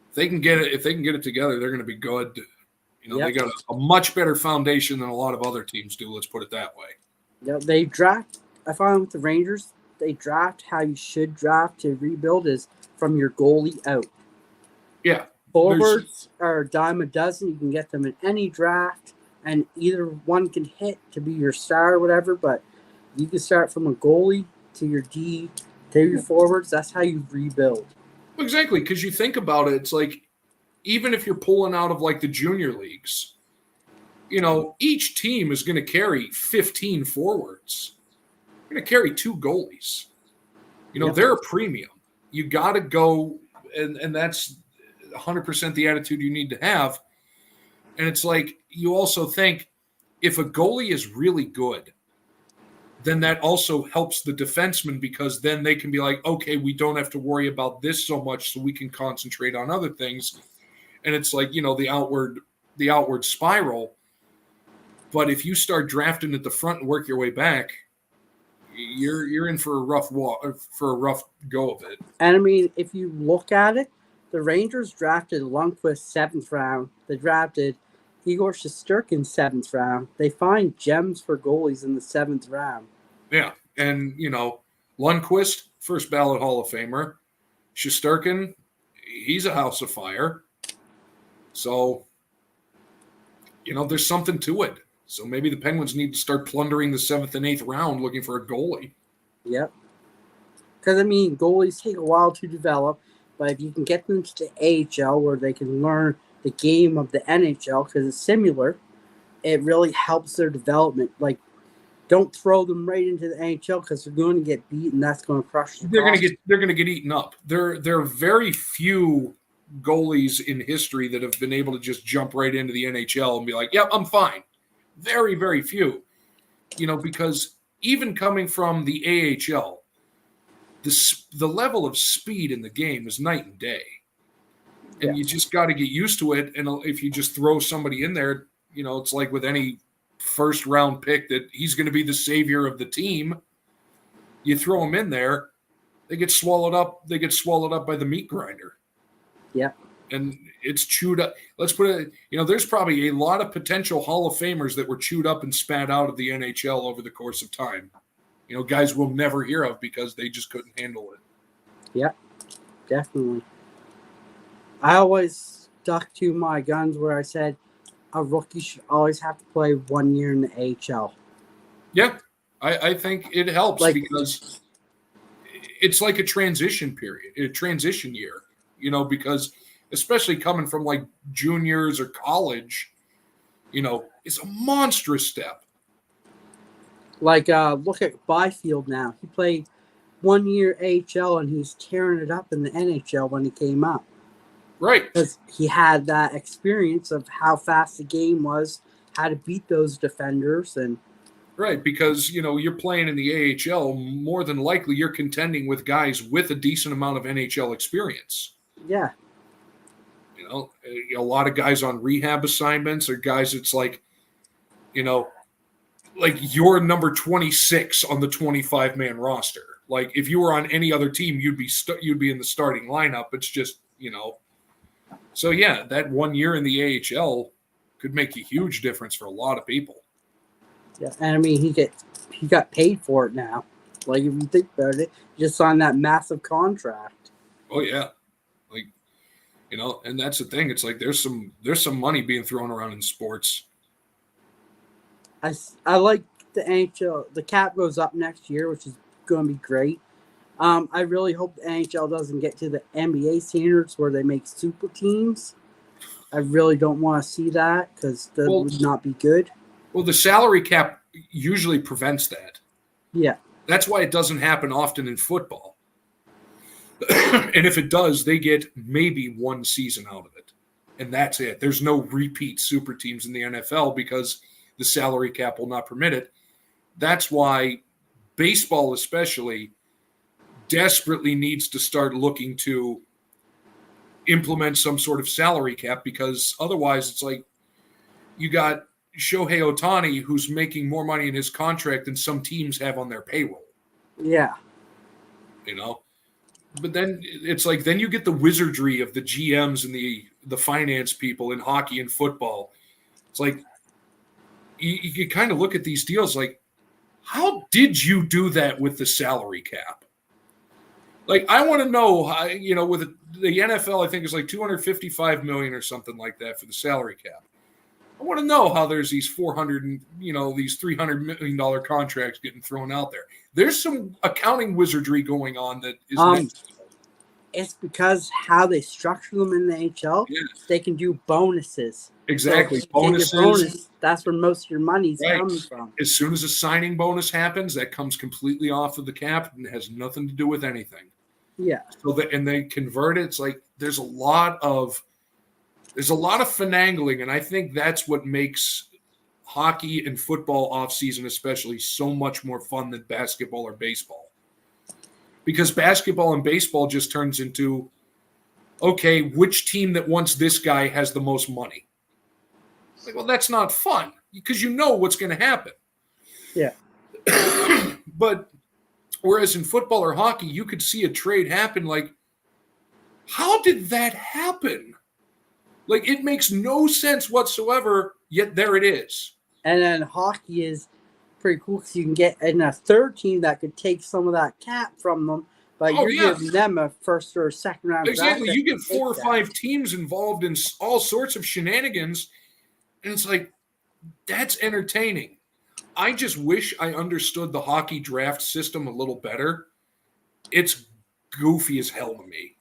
if they can get it together, they're going to be good. They got a much better foundation than a lot of other teams do. Let's put it that way. Yeah, they draft. I find with the Rangers, they draft how you should draft to rebuild is from your goalie out. Yeah. Forwards are a dime a dozen. You can get them in any draft, and either one can hit to be your star or whatever. But you can start from a goalie to your D to your forwards. That's how you rebuild. Exactly, because you think about it, it's like, even if you're pulling out of like the junior leagues, each team is going to carry 15 forwards. They're going to carry 2 goalies. They're a premium. You got to go, and that's 100% the attitude you need to have. And it's like, you also think if a goalie is really good, then that also helps the defenseman, because then they can be like, okay, we don't have to worry about this so much, so we can concentrate on other things. And it's like, the outward spiral. But if you start drafting at the front and work your way back, you're in for a rough go of it. And I mean, if you look at it, the Rangers drafted Lundqvist 7th round. They drafted Igor Shesterkin 7th round. They find gems for goalies in the 7th round. Yeah, and Lundqvist, first ballot Hall of Famer. Shesterkin, he's a house of fire. So, there's something to it. So maybe the Penguins need to start plundering the 7th and 8th round looking for a goalie. Yep. Because, goalies take a while to develop, but if you can get them to the AHL where they can learn the game of the NHL, because it's similar, it really helps their development. Like, don't throw them right into the NHL because they're going to get beat, and that's going to crush them. They're going to get eaten up. There are very few goalies in history that have been able to just jump right into the NHL and be like, yep, I'm fine. Very, very few. Because even coming from the AHL, the level of speed in the game is night and day. And you just got to get used to it. And if you just throw somebody in there, it's like with any first round pick that he's going to be the savior of the team. You throw them in there, they get swallowed up. They get swallowed up by the meat grinder. Yeah. And it's chewed up. Let's put it, there's probably a lot of potential Hall of Famers that were chewed up and spat out of the NHL over the course of time. Guys we'll never hear of because they just couldn't handle it. Yeah, definitely. I always stuck to my guns where I said a rookie should always have to play 1 year in the AHL. Yeah, I think it helps because it's like a transition period, a transition year, because especially coming from like juniors or college, it's a monstrous step. Like, look at Byfield now. He played 1 year AHL and he's tearing it up in the NHL when he came up. Right. Because he had that experience of how fast the game was, how to beat those defenders. And right, because, you're playing in the AHL, more than likely you're contending with guys with a decent amount of NHL experience. Yeah. A lot of guys on rehab assignments or guys it's like, like you're number 26 on the 25-man roster. Like if you were on any other team, you'd be in the starting lineup. It's just, So yeah, that 1 year in the AHL could make a huge difference for a lot of people. Yeah, and he got paid for it now. Like if you think about it, he just signed that massive contract. Oh yeah. And that's the thing. It's like there's some money being thrown around in sports. I like the NHL. The cap goes up next year, which is going to be great. I really hope the NHL doesn't get to the NBA standards where they make super teams. I really don't want to see that because that would not be good. Well, the salary cap usually prevents that. Yeah. That's why it doesn't happen often in football. And if it does, they get maybe one season out of it. And that's it. There's no repeat super teams in the NFL because the salary cap will not permit it. That's why baseball especially desperately needs to start looking to implement some sort of salary cap, because otherwise it's like you got Shohei Ohtani who's making more money in his contract than some teams have on their payroll. Yeah. You know? But then it's like, then you get the wizardry of the GMs and the finance people in hockey and football. It's like you kind of look at these deals like, how did you do that with the salary cap? Like, I want to know how, with the NFL, I think is like $255 million or something like that for the salary cap. I want to know how there's these these $300 million contracts getting thrown out there. There's some accounting wizardry going on that is next. It's because how they structure them in the NHL, they can do bonuses. Exactly. So Bonuses. That's where most of your money's Right. coming from. As soon as a signing bonus happens, that comes completely off of the cap and has nothing to do with anything. Yeah. So and they convert it. It's like there's a lot of finagling, and I think that's what makes hockey and football offseason especially so much more fun than basketball or baseball. Because basketball and baseball just turns into, okay, which team that wants this guy has the most money? Like, well, that's not fun because you know what's going to happen. Yeah. But whereas in football or hockey, you could see a trade happen like, how did that happen? Like, it makes no sense whatsoever, yet there it is. And then hockey is pretty cool because you can get in a third team that could take some of that cap from them, but you're giving them a first or second round. Exactly. You get 4 or 5 teams involved in all sorts of shenanigans, and it's like, that's entertaining. I just wish I understood the hockey draft system a little better. It's goofy as hell to me.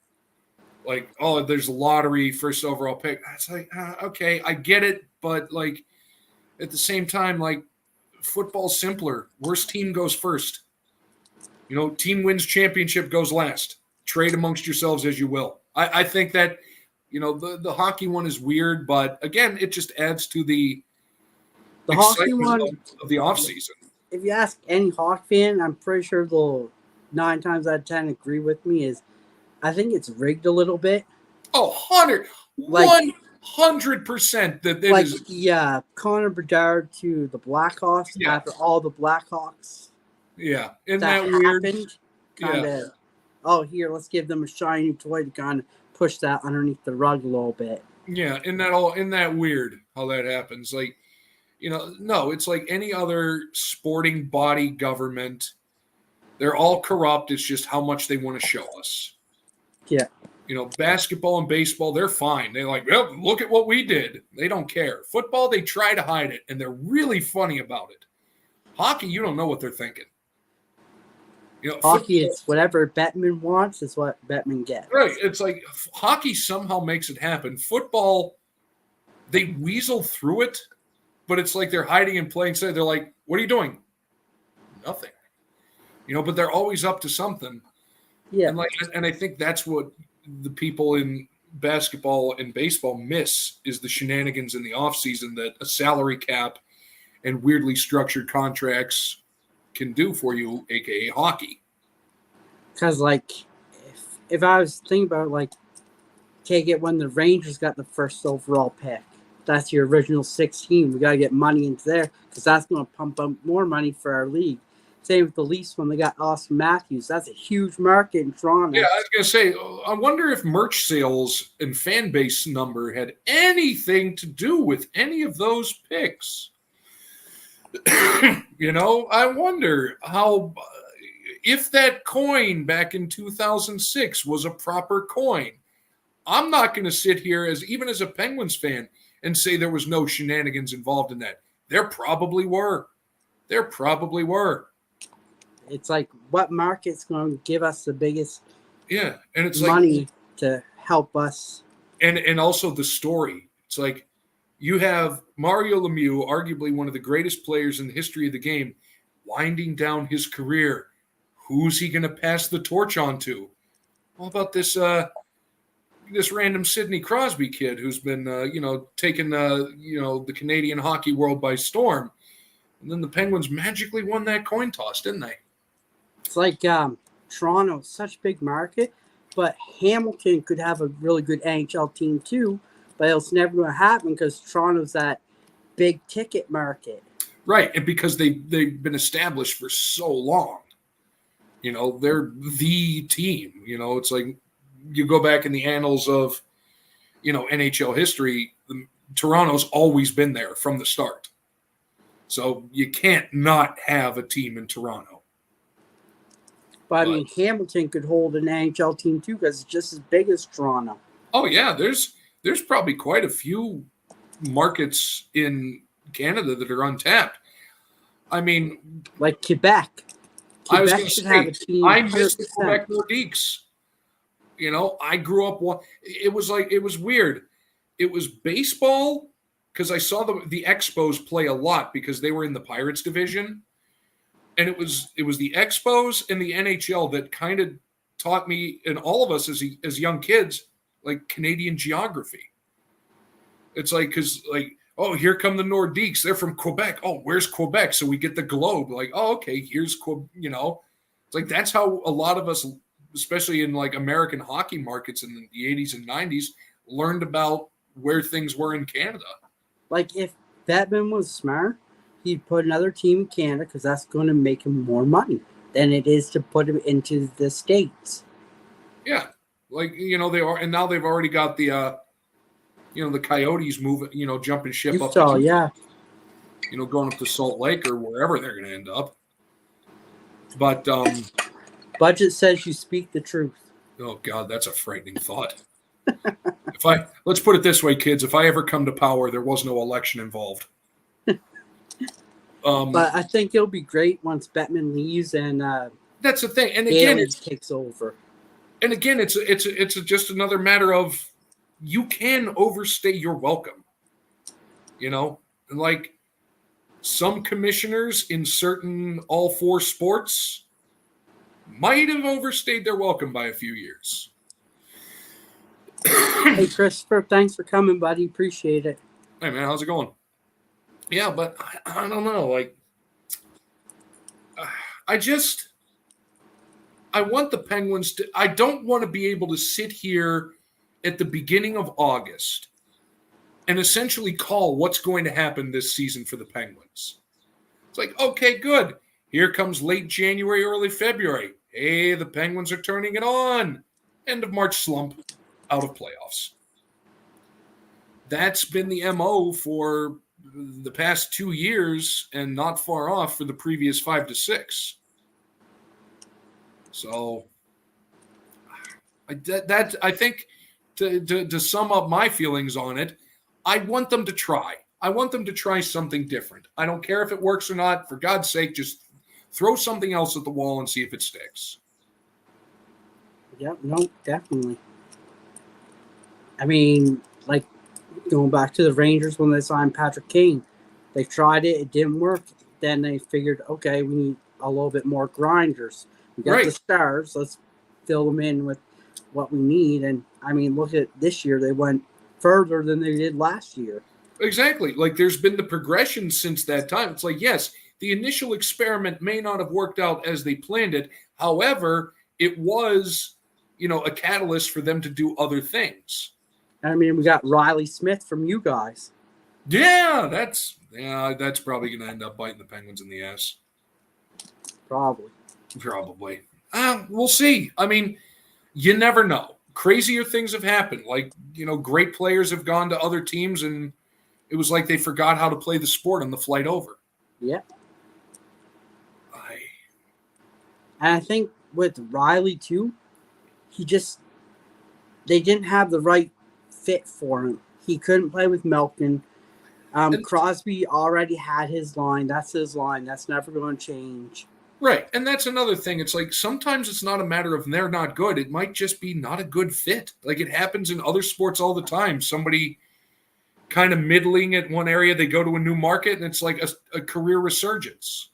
Like, oh, there's a lottery, first overall pick. It's like, okay, I get it, but like at the same time, like football's simpler. Worst team goes first. Team wins championship goes last. Trade amongst yourselves as you will. I think that, the hockey one is weird, but again, it just adds to the hockey one of the offseason. If you ask any Hawk fan, I'm pretty sure they'll 9 times out of 10 agree with me. I think it's rigged a little bit. Oh, 100% that it is. Yeah, Connor Bedard to the Blackhawks after all the Blackhawks. Yeah, isn't that weird? Kinda, here, let's give them a shiny toy to kind of push that underneath the rug a little bit. Yeah, isn't that weird how that happens? Like, no, it's like any other sporting body government. They're all corrupt. It's just how much they want to show us. Yeah. Basketball and baseball, they're fine. They're like, well, look at what we did. They don't care. Football, they try to hide it, and they're really funny about it. Hockey, you don't know what they're thinking. Hockey, it's whatever Bettman wants is what Bettman gets. Right. It's like hockey somehow makes it happen. Football, they weasel through it, but it's like they're hiding in plain sight. They're like, what are you doing? Nothing. But they're always up to something. Yeah. And I think that's what the people in basketball and baseball miss is the shenanigans in the offseason that a salary cap and weirdly structured contracts can do for you, aka hockey. Because if I was thinking about take it when the Rangers got the first overall pick, that's your original 16. We got to get money into there because that's going to pump up more money for our league. Same with the Leafs when they got Austin Matthews. That's a huge market in Toronto. Yeah, I was going to say, I wonder if merch sales and fan base number had anything to do with any of those picks. I wonder how, if that coin back in 2006 was a proper coin. I'm not going to sit here even as a Penguins fan and say there was no shenanigans involved in that. There probably were. It's like, what market's going to give us the biggest and it's money to help us? And also the story. It's like you have Mario Lemieux, arguably one of the greatest players in the history of the game, winding down his career. Who's he going to pass the torch on to? What about this this random Sidney Crosby kid who's been taking the Canadian hockey world by storm? And then the Penguins magically won that coin toss, didn't they? It's like Toronto, such a big market, but Hamilton could have a really good NHL team too, but it's never going to happen because Toronto's that big ticket market. Right, and because they've been established for so long. They're the team. It's like you go back in the annals of, NHL history, Toronto's always been there from the start. So you can't not have a team in Toronto. But I mean, Hamilton could hold an NHL team too because it's just as big as Toronto. Oh yeah, there's probably quite a few markets in Canada that are untapped. I mean, like Quebec. I was going to say, I miss the 100%. Quebec Nordiques. I grew up. It was weird. It was baseball because I saw the Expos play a lot because they were in the Pirates division, and it was the Expos and the NHL that kind of taught me and all of us as young kids like Canadian geography. It's like because oh, here come the Nordiques. They're from Quebec. Oh, where's Quebec? So we get the globe. Like, oh, okay, here's It's like that's how a lot of us, especially in like American hockey markets in the 80s and 90s, learned about where things were in Canada. Like if Bettman was smart, he'd put another team in Canada because that's going to make him more money than it is to put him into the States. Yeah, they are, and now they've already got the the Coyotes moving, jumping ship You up. saw, yeah. Going up to Salt Lake or wherever they're going to end up. But budget says you speak the truth. Oh God, that's a frightening thought. Let's put it this way, kids. If I ever come to power, there was no election involved. But I think it'll be great once Bettman leaves and that's the thing. And again, it takes over. And again, it's just another matter of you can overstay your welcome. And like some commissioners in certain all four sports might have overstayed their welcome by a few years. Hey, Christopher, thanks for coming, buddy. Appreciate it. Hey, man, how's it going? Yeah, but I don't know. Like, I want the Penguins to – I don't want to be able to sit here at the beginning of August and essentially call what's going to happen this season for the Penguins. It's like, okay, good. Here comes late January, early February. Hey, the Penguins are turning it on. End of March slump, out of playoffs. That's been the MO for the past 2 years and not far off for the previous 5 to 6. So I think to sum up my feelings on it, I want them to try. I want them to try something different. I don't care if it works or not. For God's sake, just throw something else at the wall and see if it sticks. Yeah, no, definitely. I mean, like going back to the Rangers when they signed Patrick Kane, they tried it, it didn't work. Then they figured, okay, we need a little bit more grinders. We got the stars, let's fill them in with what we need. And I mean, look at this year, they went further than they did last year. Exactly. Like there's been the progression since that time. It's like, yes, the initial experiment may not have worked out as they planned it. However, it was, a catalyst for them to do other things. I mean, we got Riley Smith from you guys. Yeah, that's probably going to end up biting the Penguins in the ass. Probably. We'll see. I mean, you never know. Crazier things have happened. Like, great players have gone to other teams and it was like they forgot how to play the sport on the flight over. Yeah. And I think with Riley too, they didn't have the right fit for him. He couldn't play with Malkin. Crosby already had his line. That's his line. That's never going to change. Right. And that's another thing. It's like sometimes it's not a matter of they're not good. It might just be not a good fit. Like it happens in other sports all the time. Somebody kind of middling at one area, they go to a new market, and it's like a career resurgence.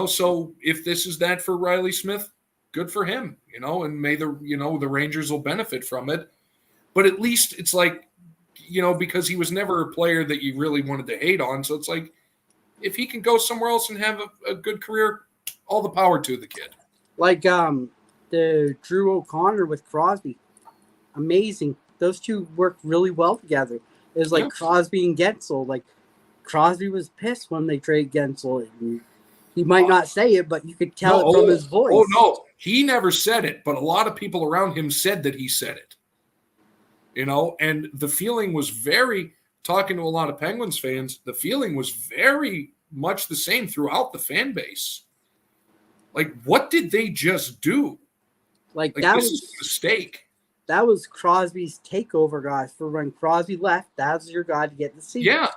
So if this is that for Riley Smith, good for him, and may the Rangers will benefit from it. But at least it's like, because he was never a player that you really wanted to hate on. So it's like, if he can go somewhere else and have a good career, all the power to the kid. Like the Drew O'Connor with Crosby. Amazing. Those two worked really well together. It was like Crosby and Gensel. Like Crosby was pissed when they traded Gensel. And he might not say it, but you could tell it from his voice. Oh, no. He never said it, but a lot of people around him said that he said it. And the feeling was talking to a lot of Penguins fans, the feeling was very much the same throughout the fan base. Like, what did they just do? Like that this was is a mistake. That was Crosby's takeover, guys. For when Crosby left, that was your guy to get the seat. Yeah.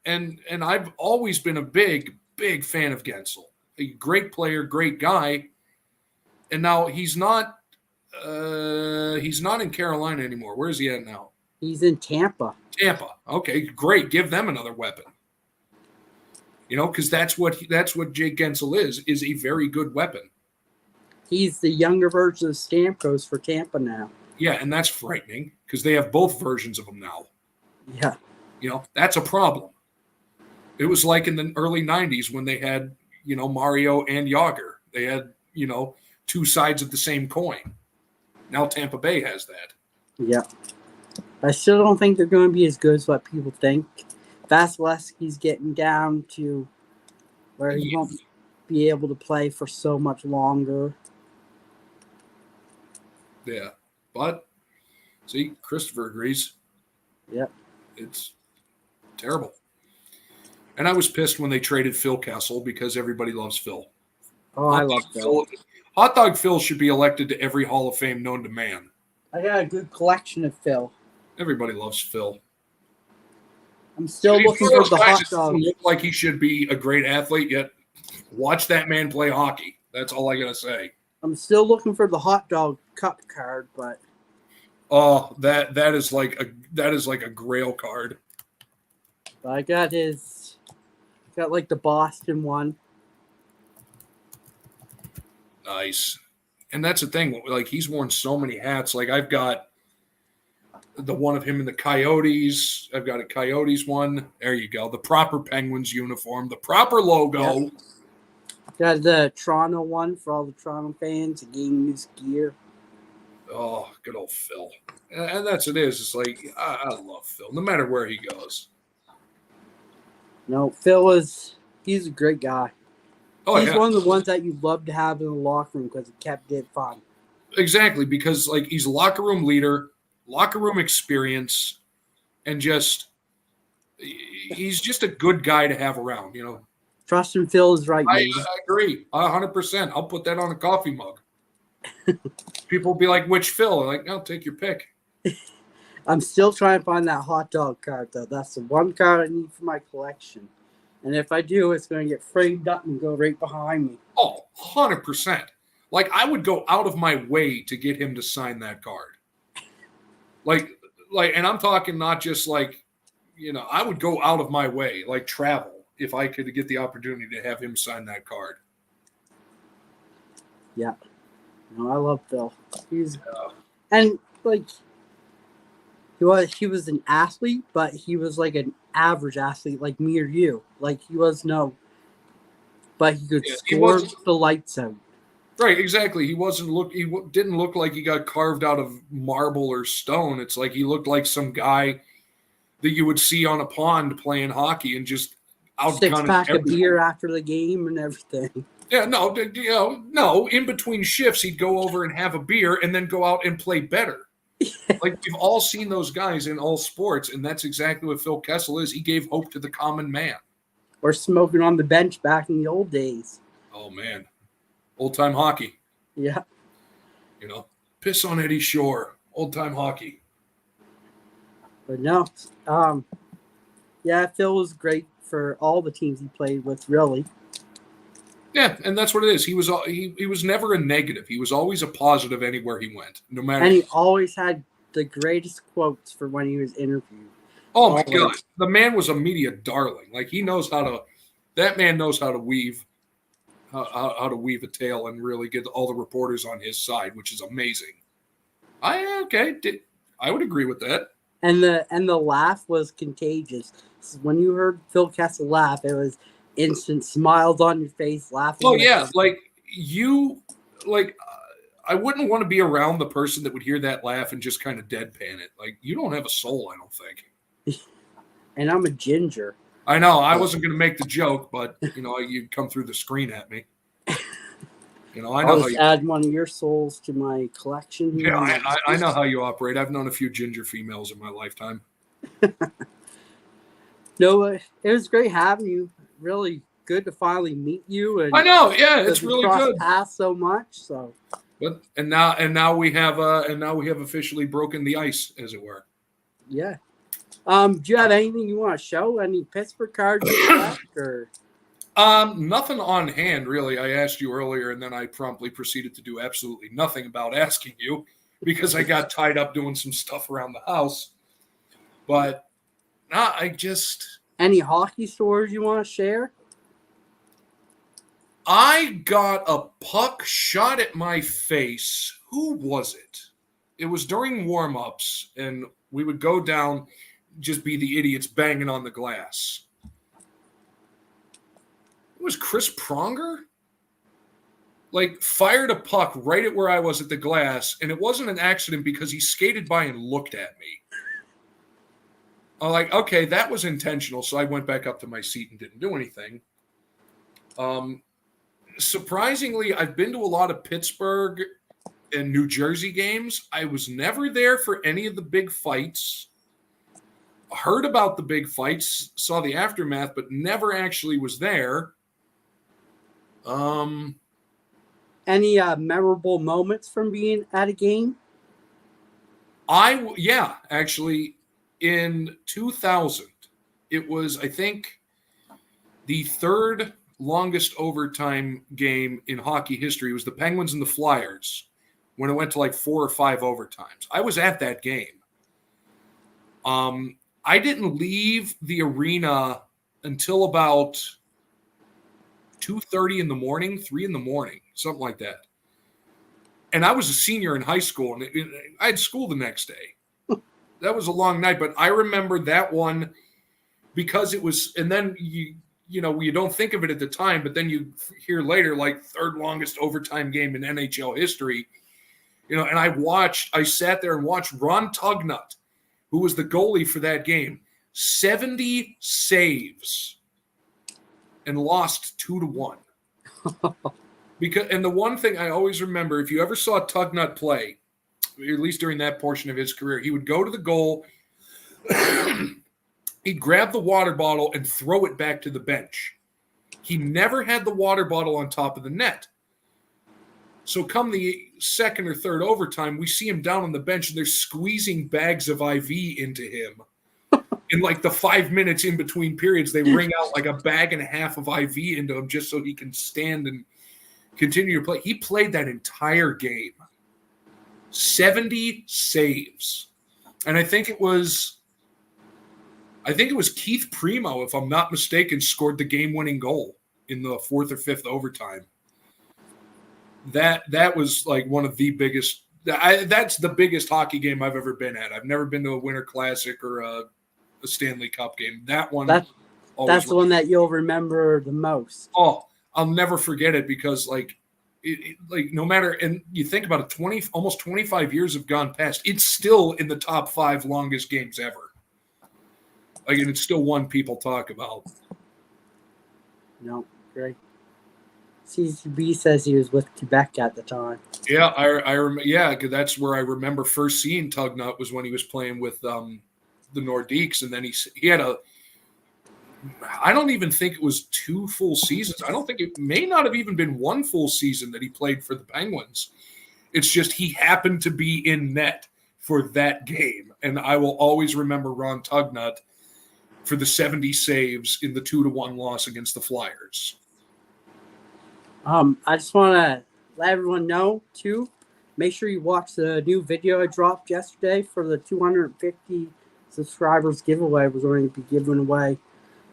And I've always been a big, big fan of Gensel. A great player, great guy. And now he's not in Carolina anymore. Where is he at now? He's in Tampa. Tampa. Okay, great. Give them another weapon. Because that's what Jake Gensel is a very good weapon. He's the younger version of Stamkos for Tampa now. Yeah, and that's frightening because they have both versions of him now. Yeah. That's a problem. It was like in the early 90s when they had, Mario and Yager. They had, two sides of the same coin. Now Tampa Bay has that. Yeah. I still don't think they're going to be as good as what people think. Vasilevsky's getting down to where he won't be able to play for so much longer. Yeah. But, see, Christopher agrees. Yep. It's terrible. And I was pissed when they traded Phil Kessel because everybody loves Phil. Oh, I love Phil. Hot Dog Phil should be elected to every Hall of Fame known to man. I got a good collection of Phil. Everybody loves Phil. I'm still looking for the hot dog. Look like he should be a great athlete, yet watch that man play hockey. That's all I gotta say. I'm still looking for the hot dog cup card, but that is like a grail card. I got like the Boston one. Nice. And that's the thing, like he's worn so many hats. Like I've got the one of him in the Coyotes. I've got a Coyotes one. There you go. The proper Penguins uniform, the proper logo. Yep. Got the Toronto one for all the Toronto fans. Again, his gear. Oh, good old Phil. And that's it is. It's like, I love Phil, no matter where he goes. No, he's a great guy. He's one of the ones that you love to have in the locker room because it kept it fun. Exactly, because like he's a locker room leader, locker room experience, and he's just a good guy to have around, Trust and Phil is right. I agree, 100%. I'll put that on a coffee mug. People will be like, "Which Phil?" I'm like, "I'll take your pick." I'm still trying to find that hot dog card though. That's the one card I need for my collection. And if I do, it's going to get framed up and go right behind me. Oh, 100%. Like, I would go out of my way to get him to sign that card. Like, and I'm talking not just like, I would go out of my way, like travel, if I could get the opportunity to have him sign that card. Yeah. No, I love Phil. And, like, he was an athlete, but he was like an average athlete, like me or you. Like he but he could score the lights out. Right, exactly. He didn't look like he got carved out of marble or stone. It's like he looked like some guy that you would see on a pond playing hockey and just six-pack of beer after the game and everything. Yeah, no. In between shifts, he'd go over and have a beer and then go out and play better. Like we've all seen those guys in all sports, and that's exactly what Phil Kessel is. He gave hope to the common man. Or smoking on the bench back in the old days. Oh man, old time hockey. Yeah. Piss on Eddie Shore. Old time hockey. But no, Phil was great for all the teams he played with. Really. Yeah, and that's what it is. He was never a negative. He was always a positive anywhere he went, no matter. And he always had the greatest quotes for when he was interviewed. Oh my God, the man was a media darling. Like that man knows how to weave. how to weave a tale and really get all the reporters on his side, which is amazing. I would agree with that. And the laugh was contagious. So when you heard Phil Kessel laugh, it was instant smiles on your face, laughing. Oh yeah, I wouldn't want to be around the person that would hear that laugh and just kind of deadpan it. Like, you don't have a soul, I don't think. And I'm a ginger. I know. I wasn't going to make the joke, but you'd come through the screen at me. I know I'll how just you add one of your souls to my collection. Yeah, I know how you operate. I've known a few ginger females in my lifetime. No, it was great having you. Really good to finally meet you. And I know. Yeah, it's really good. Pass so much. So. But now we have officially broken the ice, as it were. Yeah. Do you have anything you want to show? Any Pittsburgh cards or? Nothing on hand, really. I asked you earlier, and then I promptly proceeded to do absolutely nothing about asking you because I got tied up doing some stuff around the house. But Any hockey stories you want to share? I got a puck shot at my face. Who was it? It was during warm-ups, and we would go down, just be the idiots banging on the glass. It was Chris Pronger. Fired a puck right at where I was at the glass, and it wasn't an accident because he skated by and looked at me. I'm like, okay, that was intentional, so I went back up to my seat and didn't do anything. Surprisingly, I've been to a lot of Pittsburgh and New Jersey games. I was never there for any of the big fights. Heard about the big fights, saw the aftermath, but never actually was there. Any memorable moments from being at a game? Actually, in 2000, it was, I think, the third longest overtime game in hockey history. It was the Penguins and the Flyers when it went to 4 or 5 overtimes. I was at that game. I didn't leave the arena until about 2:30 in the morning, 3 in the morning, something like that. And I was a senior in high school, and I had school the next day. That was a long night, but I remember that one because it was, and then you don't think of it at the time, but then you hear later, third longest overtime game in NHL history. And I sat there and watched Ron Tugnut, who was the goalie for that game, 70 saves and lost 2-1. And the one thing I always remember, if you ever saw Tugnut play, at least during that portion of his career, he would go to the goal, he'd grab the water bottle and throw it back to the bench. He never had the water bottle on top of the net. So come the second or third overtime, we see him down on the bench, and they're squeezing bags of IV into him. In the 5 minutes in between periods, they ring out a bag and a half of IV into him just so he can stand and continue to play. He played that entire game. 70 saves. And I think it was Keith Primo, if I'm not mistaken, scored the game-winning goal in the 4th or 5th overtime. That was one of the biggest. That's the biggest hockey game I've ever been at. I've never been to a Winter Classic or a Stanley Cup game. That one. That's the one that you'll remember the most. Oh, I'll never forget it because no matter, and you think about it, almost 25 years have gone past. It's still in the top 5 longest games ever. And it's still one people talk about. No, great. CCB says he was with Quebec at the time. Yeah, I remember. Yeah, because that's where I remember first seeing Tugnut was when he was playing with the Nordiques, and then he had I don't even think it was 2 full seasons. I don't think it may not have even been 1 full season that he played for the Penguins. It's just he happened to be in net for that game, and I will always remember Ron Tugnut for the 70 saves in the 2-1 loss against the Flyers. I just want to let everyone know, too, make sure you watch the new video I dropped yesterday for the 250 subscribers giveaway. We're going to be giving away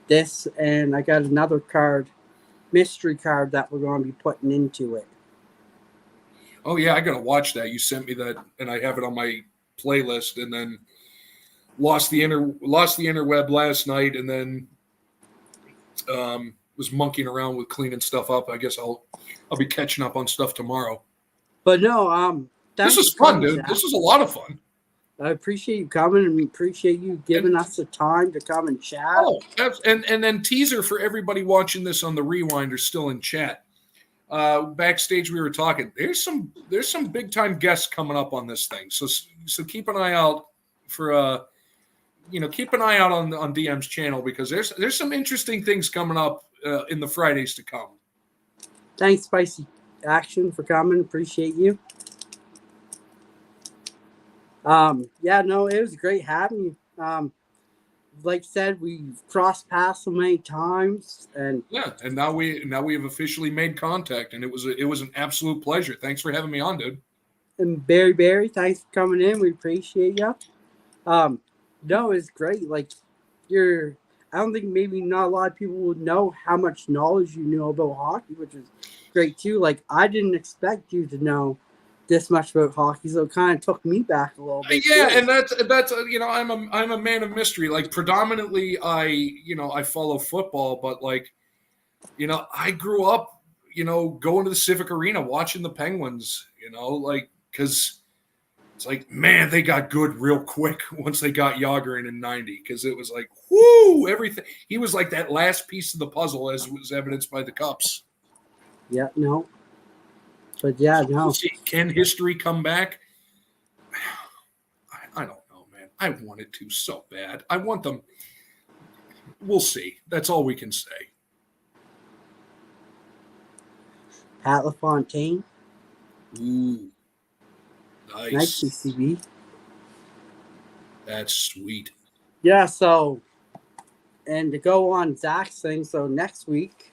this, and I got another card mystery card that we're going to be putting into it. Oh yeah, I gotta watch that. You sent me that, and I have it on my playlist. And then lost the interweb last night, and then was monkeying around with cleaning stuff up. I guess I'll be catching up on stuff tomorrow. But no, this is fun, dude. Zach. This is a lot of fun. I appreciate you coming, and we appreciate you giving us the time to come and chat. Oh, and then teaser for everybody watching this on the rewind or still in chat. Backstage we were talking. There's some big time guests coming up on this thing. So keep an eye out for keep an eye out on DM's channel, because there's some interesting things coming up in the Fridays to come. Thanks, Spicy Action, for coming. Appreciate you. It was great having you. Like I said, we've crossed paths so many times, and now we have officially made contact, and it was an absolute pleasure. Thanks for having me on, dude. And Barry, thanks for coming in. We appreciate you. No, it's great. Like, I don't think maybe not a lot of people would know how much knowledge you know about hockey, which is great too. Like, I didn't expect you to know this much about hockey, so it kind of took me back a little bit. Yeah, too. And that's I'm a man of mystery. Like, predominantly I follow football, but I grew up going to the Civic Arena watching the Penguins. Because it's like, man, they got good real quick once they got Yager in 90, because it was like, whoo, everything. He was like that last piece of the puzzle, as was evidenced by the Cups. Yeah, no. But yeah, no. Can history come back? I don't know, man. I want it to so bad. I want them. We'll see. That's all we can say. Pat LaFontaine. Ooh. Nice CCB. That's sweet. Yeah, so, and to go on Zach's thing, so next week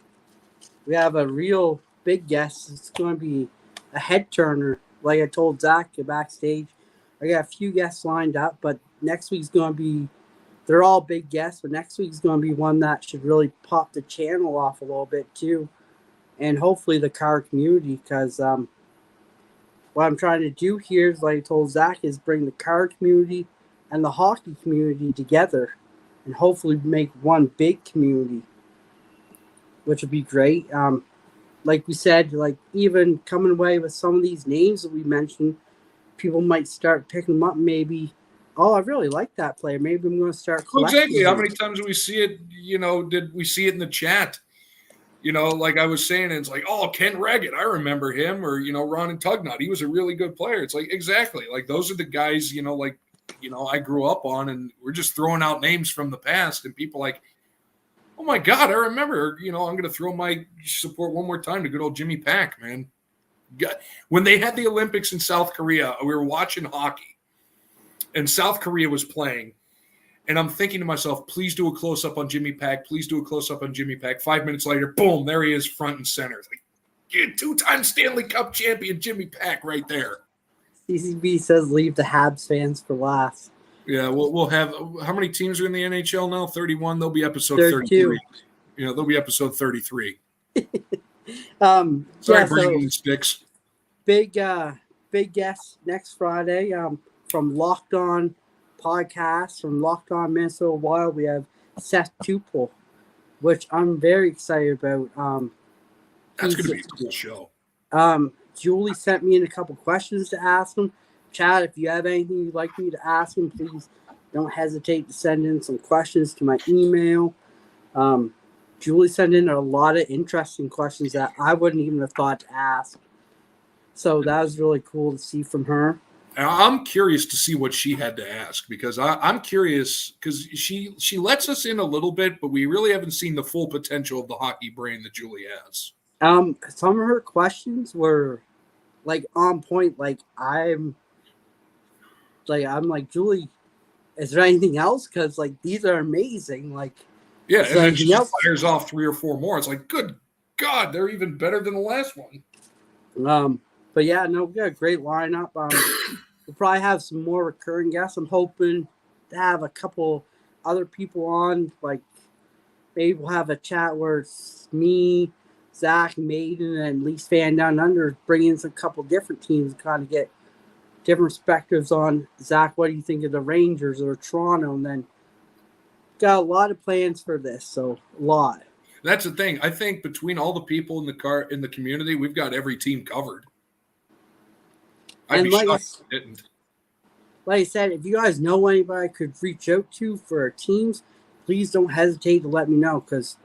we have a real big guest. It's going to be a head turner. Like I told Zach backstage, I got a few guests lined up, but next week's going to be, they're all big guests, but next week's going to be one that should really pop the channel off a little bit too. And hopefully the car community, because what I'm trying to do here is, like I told Zach, is bring the car community and the hockey community together and hopefully make one big community, which would be great. Like we said, like even coming away with some of these names that we mentioned, people might start picking them up. Maybe, oh, I really like that player. Maybe I'm going to start collecting. Exactly. How many times do we see it? Did we see it in the chat? Like I was saying, it's like, oh, Ken Raggett, I remember him, or Ron and Tugnut. He was a really good player. It's like, exactly, like those are the guys, I grew up on, and we're just throwing out names from the past, and people like, oh my God, I remember, I'm going to throw my support one more time to good old Jimmy Pack, man. When they had the Olympics in South Korea, we were watching hockey, and South Korea was playing, and I'm thinking to myself, please do a close-up on Jimmy Pack. Please do a close-up on Jimmy Pack. 5 minutes later, boom, there he is, front and center. It's like, yeah, two-time Stanley Cup champion Jimmy Pack right there. CCB says leave the Habs fans for last. Yeah, we'll have – how many teams are in the NHL now? 31? They'll be episode 33. They'll be episode 33. Sorry, bringing the sticks. Big guest next Friday from Locked On Podcast, from Locked On Minnesota Wild. We have Seth Tupel, which I'm very excited about. That's going to be a cool show. Julie sent me in a couple questions to ask him. Chad, if you have anything you'd like me to ask him, please don't hesitate to send in some questions to my email. Julie sent in a lot of interesting questions that I wouldn't even have thought to ask. So that was really cool to see from her. I'm curious to see what she had to ask, because I'm curious, because she lets us in a little bit, but we really haven't seen the full potential of the hockey brain that Julie has. Some of her questions were like on point. I'm like, Julie, is there anything else? Because these are amazing. Yeah, and then she just fires off 3 or 4 more. It's like, good God, they're even better than the last one. But yeah, no, we got a great lineup. We'll probably have some more recurring guests. I'm hoping to have a couple other people on. Maybe we'll have a chat where it's me, Zach, Maiden, and Leafs Fan Down Under bring in a couple different teams and kind of get different perspectives on. Zach, what do you think of the Rangers or Toronto? And then got a lot of plans for this, so a lot. That's the thing. I think between all the people in the community, we've got every team covered. I'd be shocked if we didn't. Like I said, if you guys know anybody I could reach out to for teams, please don't hesitate to let me know, because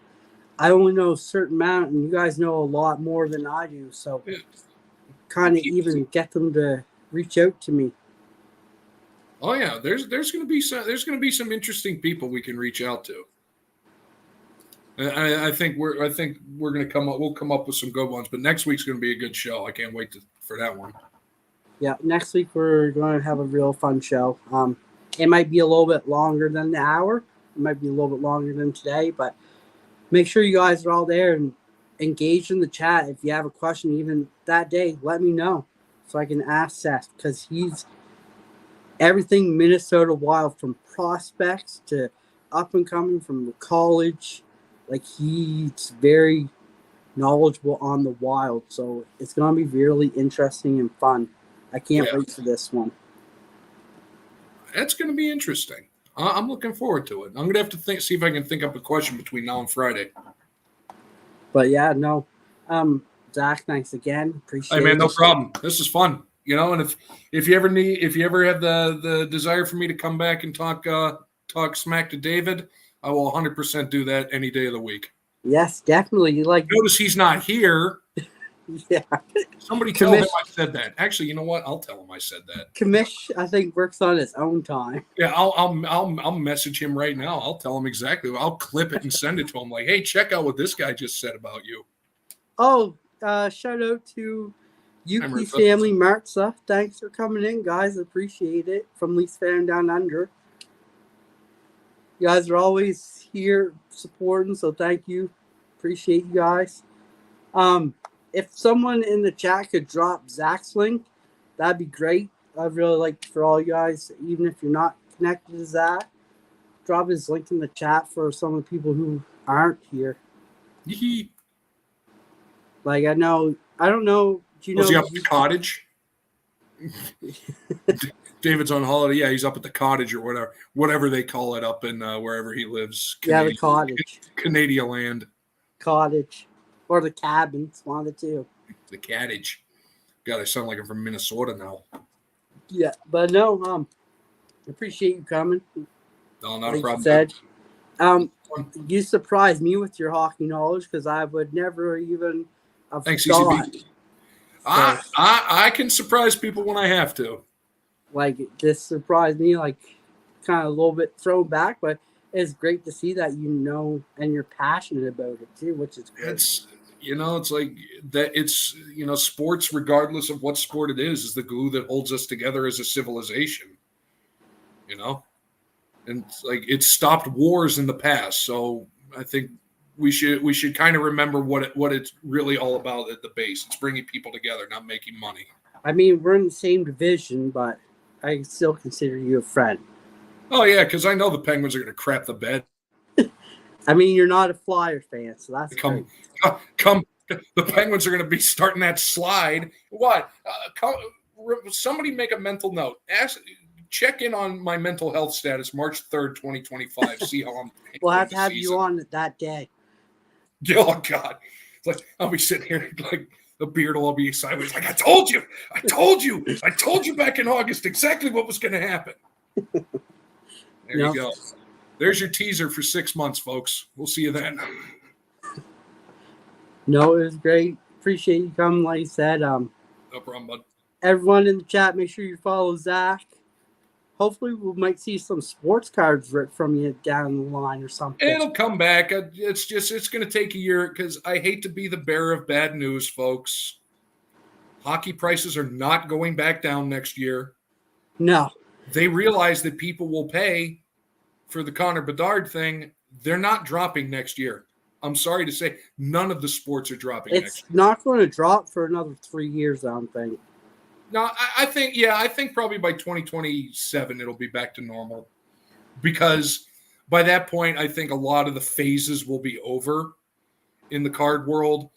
I only know a certain amount, and you guys know a lot more than I do. So kind of even get them to reach out to me. Oh yeah, there's going to be some interesting people we can reach out to. I think we're going to we'll come up with some good ones. But next week's going to be a good show. I can't wait for that one. Yeah, next week we're going to have a real fun show. It might be a little bit longer than the hour. It might be a little bit longer than today, but make sure you guys are all there and engage in the chat. If you have a question even that day, let me know so I can ask Seth, because he's everything Minnesota Wild, from prospects to up and coming from college. Like, he's very knowledgeable on the Wild, so it's going to be really interesting and fun. I can't wait for this one. That's going to be interesting. I'm looking forward to it. I'm going to have to see if I can think up a question between now and Friday. But yeah, no. Zach, thanks again. Appreciate it. Hey man, no problem. This is fun. And if you ever have the desire for me to come back and talk smack to David, I will 100% do that any day of the week. Yes, definitely. Notice he's not here. Yeah. Somebody tell him I said that. Actually, you know what? I'll tell him I said that. Commish, I think, works on his own time. Yeah, I'll message him right now. I'll tell him exactly. I'll clip it and send it to him. Like, hey, check out what this guy just said about you. Oh, shout out to Yuki Family Martza. Thanks for coming in, guys. Appreciate it. From Leafs Fan Down Under. You guys are always here supporting, so thank you. Appreciate you guys. If someone in the chat could drop Zach's link, that'd be great. I'd really like for all you guys, even if you're not connected to Zach, drop his link in the chat for some of the people who aren't here. Like, I don't know. Do you know? Was he up at the cottage? David's on holiday. Yeah, he's up at the cottage or whatever they call it up in wherever he lives. The cottage. Canadian land. Cottage. Or the cabin. It's one of the two. The cottage. God, I sound like I'm from Minnesota now. Yeah, but no, appreciate you coming. No, not a problem. Said, you surprised me with your hockey knowledge, because I would never even have thought. I can surprise people when I have to. Like, this surprised me, like, kind of a little bit thrown back, but it's great to see that you know and you're passionate about it too, which is great. It's like that. It's, sports, regardless of what sport it is the glue that holds us together as a civilization. And it's like, it's stopped wars in the past. So I think we should kind of remember what it's really all about at the base. It's bringing people together, not making money. I mean, we're in the same division, but I still consider you a friend. Oh yeah, because I know the Penguins are going to crap the bed. I mean, you're not a Flyer fan, so that's come. The Penguins are going to be starting that slide. What? Somebody make a mental note. Check in on my mental health status, March 3rd, 2025. See how I'm. We'll have to have you on that day. Oh God! It's like I'll be sitting here like the beard will all be sideways. Like, I told you back in August exactly what was going to happen. There you go. There's your teaser for 6 months, folks. We'll see you then. No, it was great. Appreciate you coming, like you said. No problem, bud. Everyone in the chat, make sure you follow Zach. Hopefully, we might see some sports cards ripped from you down the line or something. It'll come back. It's going to take a year, because I hate to be the bearer of bad news, folks. Hockey prices are not going back down next year. No. They realize that people will pay for the Connor Bedard thing. They're not dropping next year. I'm sorry to say, none of the sports are dropping next year. It's not going to drop for another 3 years, I don't think. No, I think probably by 2027 it'll be back to normal, because by that point I think a lot of the phases will be over in the card world,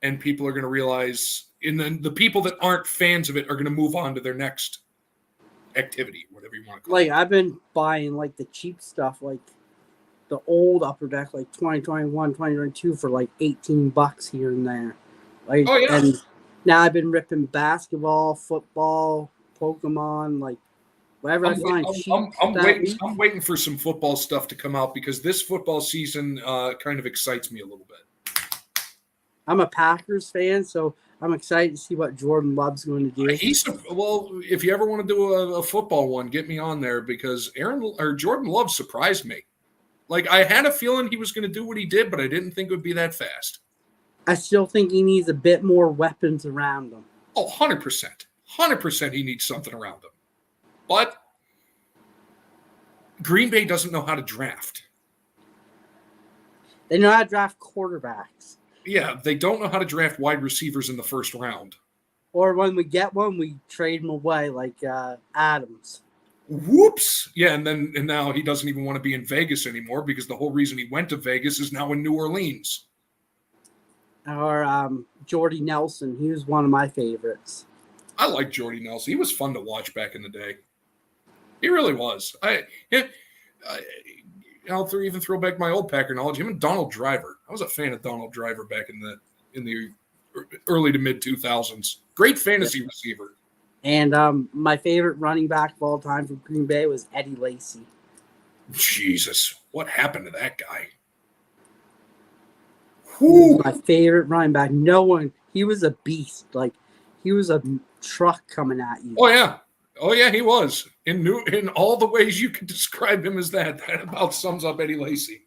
and people are going to realize, and then the people that aren't fans of it are going to move on to their next activity, whatever you want to call it. Like, I've been buying, like, the cheap stuff, like the old Upper Deck, like 2021, 2022 for like $18 here and there. Like, Oh, yeah. And now I've been ripping basketball, football, Pokemon, like whatever I find cheap. I'm waiting for some football stuff to come out because this football season kind of excites me a little bit. I'm a Packers fan, so I'm excited to see what Jordan Love's going to do. Well, if you ever want to do a football one, get me on there because Jordan Love surprised me. Like, I had a feeling he was going to do what he did, but I didn't think it would be that fast. I still think he needs a bit more weapons around him. Oh, 100%. 100% he needs something around him. But Green Bay doesn't know how to draft. They know how to draft quarterbacks. Yeah, they don't know how to draft wide receivers in the first round. Or when we get one, we trade him away like Adams. Whoops. Yeah, and now he doesn't even want to be in Vegas anymore because the whole reason he went to Vegas is now in New Orleans. Or Jordy Nelson. He was one of my favorites. I like Jordy Nelson. He was fun to watch back in the day. He really was. I'll even throw back my old Packer knowledge. Him and Donald Driver. I was a fan of Donald Driver back in the early to mid 2000s. Great fantasy receiver. And my favorite running back of all time from Green Bay was Eddie Lacy. Jesus, what happened to that guy? He was my favorite running back. No one. He was a beast. Like, he was a truck coming at you. Oh yeah, he was. In all the ways you could describe him as that about sums up Eddie Lacy.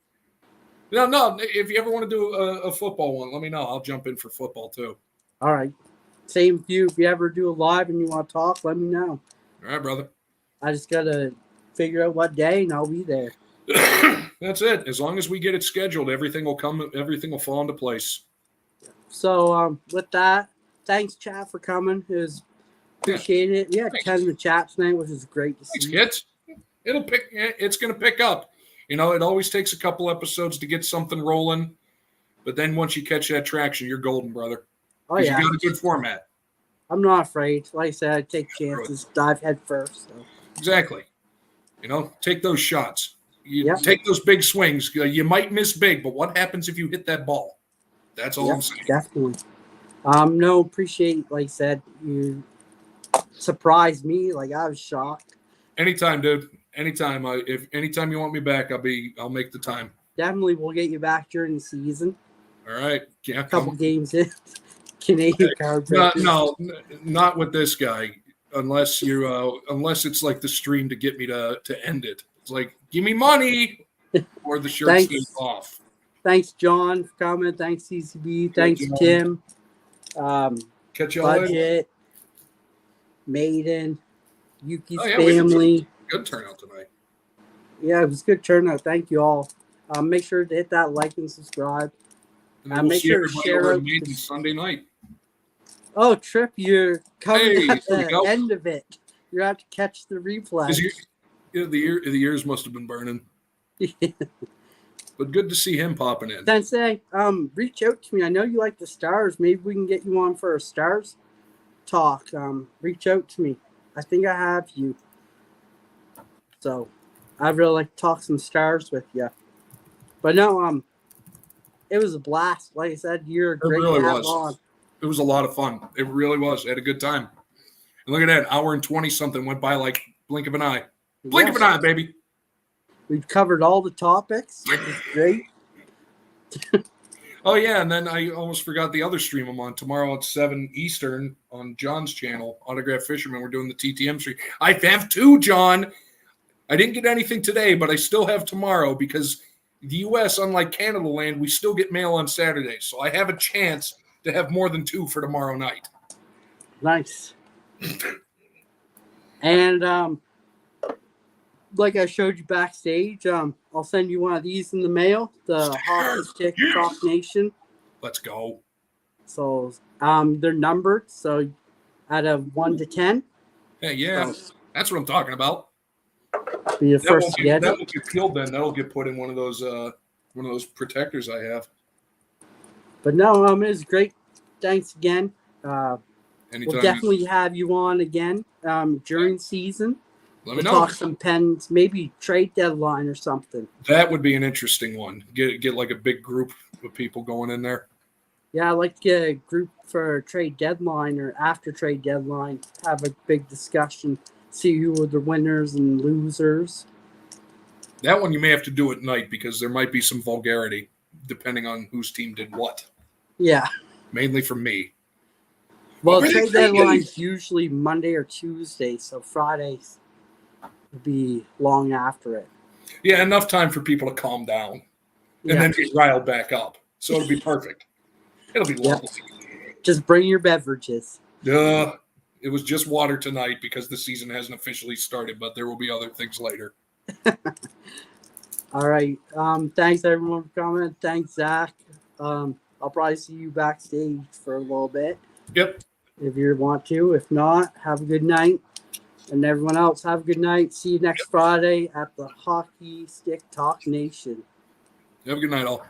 No, if you ever want to do a football one, let me know. I'll jump in for football too. All right. Same with you. If you ever do a live and you want to talk, let me know. All right, brother. I just got to figure out what day and I'll be there. That's it. As long as we get it scheduled, everything will fall into place. So with that, thanks, chat, for coming. It was appreciate it. Yeah, 10 in the chat tonight, which is great to see. Thanks, kids. It's going to pick up. You know, it always takes a couple episodes to get something rolling, but then once you catch that traction, you're golden, brother. Oh yeah, you got a good format. I'm not afraid. Like I said, I take chances, dive head first. So. Exactly. You know, take those shots. Take those big swings. You might miss big, but what happens if you hit that ball? That's all I'm saying. Definitely. Appreciate, like I said, you surprised me. Like, I was shocked. Anytime, dude. Anytime. Anytime you want me back, I'll make the time. Definitely, we'll get you back during the season. All right. Yeah, a couple games in. Canadian card. No, not with this guy. Unless it's like the stream to get me to end it. It's like, give me money, or the shirt stays off. Thanks, John, for coming. Thanks, CCB. Thanks, Tim. Catch y'all Budget, later. Maiden, Yuki's family. Good turnout tonight. Yeah, it was a good turnout. Thank you all. Make sure to hit that like and subscribe. And make sure to share it Sunday night. Oh, Trip, you're coming at the end of it. You have to catch the replay. The ears must have been burning. But good to see him popping in. Sensei, reach out to me. I know you like the Stars. Maybe we can get you on for a Stars talk. Reach out to me. I think I have you. So I'd really like to talk some Stars with you. But no, it was a blast. Like I said, you're great to have on. It was a lot of fun. It really was. I had a good time. And look at that. Hour and 20-something went by like blink of an eye. Blink of an eye, baby. We've covered all the topics, which is great. Oh, yeah. And then I almost forgot the other stream I'm on. Tomorrow at 7 Eastern on John's channel, Autograph Fisherman. We're doing the TTM stream. I have two, John. I didn't get anything today, but I still have tomorrow because the U.S., unlike Canada land, we still get mail on Saturdays. So I have a chance to have more than two for tomorrow night. Nice. And like I showed you backstage, I'll send you one of these in the mail, the Hockey Stick Talk Nation. Let's go. So they're numbered, so out of 1 to 10. Hey, yeah, so, that's what I'm talking about. Be the first to get it. That will get peeled then. That'll get put in one of those protectors I have. But no, it was great thanks again. Anytime. We'll definitely have you on again during season. Let me We'll know. talk some Pens, maybe trade deadline or something. That would be an interesting one. Get like a big group of people going in there. Yeah, I'd like to get a group for trade deadline or after trade deadline. Have a big discussion. See who are the winners and losers. That one you may have to do at night because there might be some vulgarity depending on whose team did what. Yeah. Mainly from me. Well, trade deadline's usually Monday or Tuesday, so Fridays would be long after it. Yeah, enough time for people to calm down and then get riled back up. So it'll be perfect. It'll be lovely. Just bring your beverages. It was just water tonight because the season hasn't officially started, but there will be other things later. All right. Thanks, everyone, for coming. Thanks, Zach. I'll probably see you backstage for a little bit. Yep. If you want to. If not, have a good night. And everyone else, have a good night. See you next Friday at the Hockey Stick Talk Nation. Have a good night, all.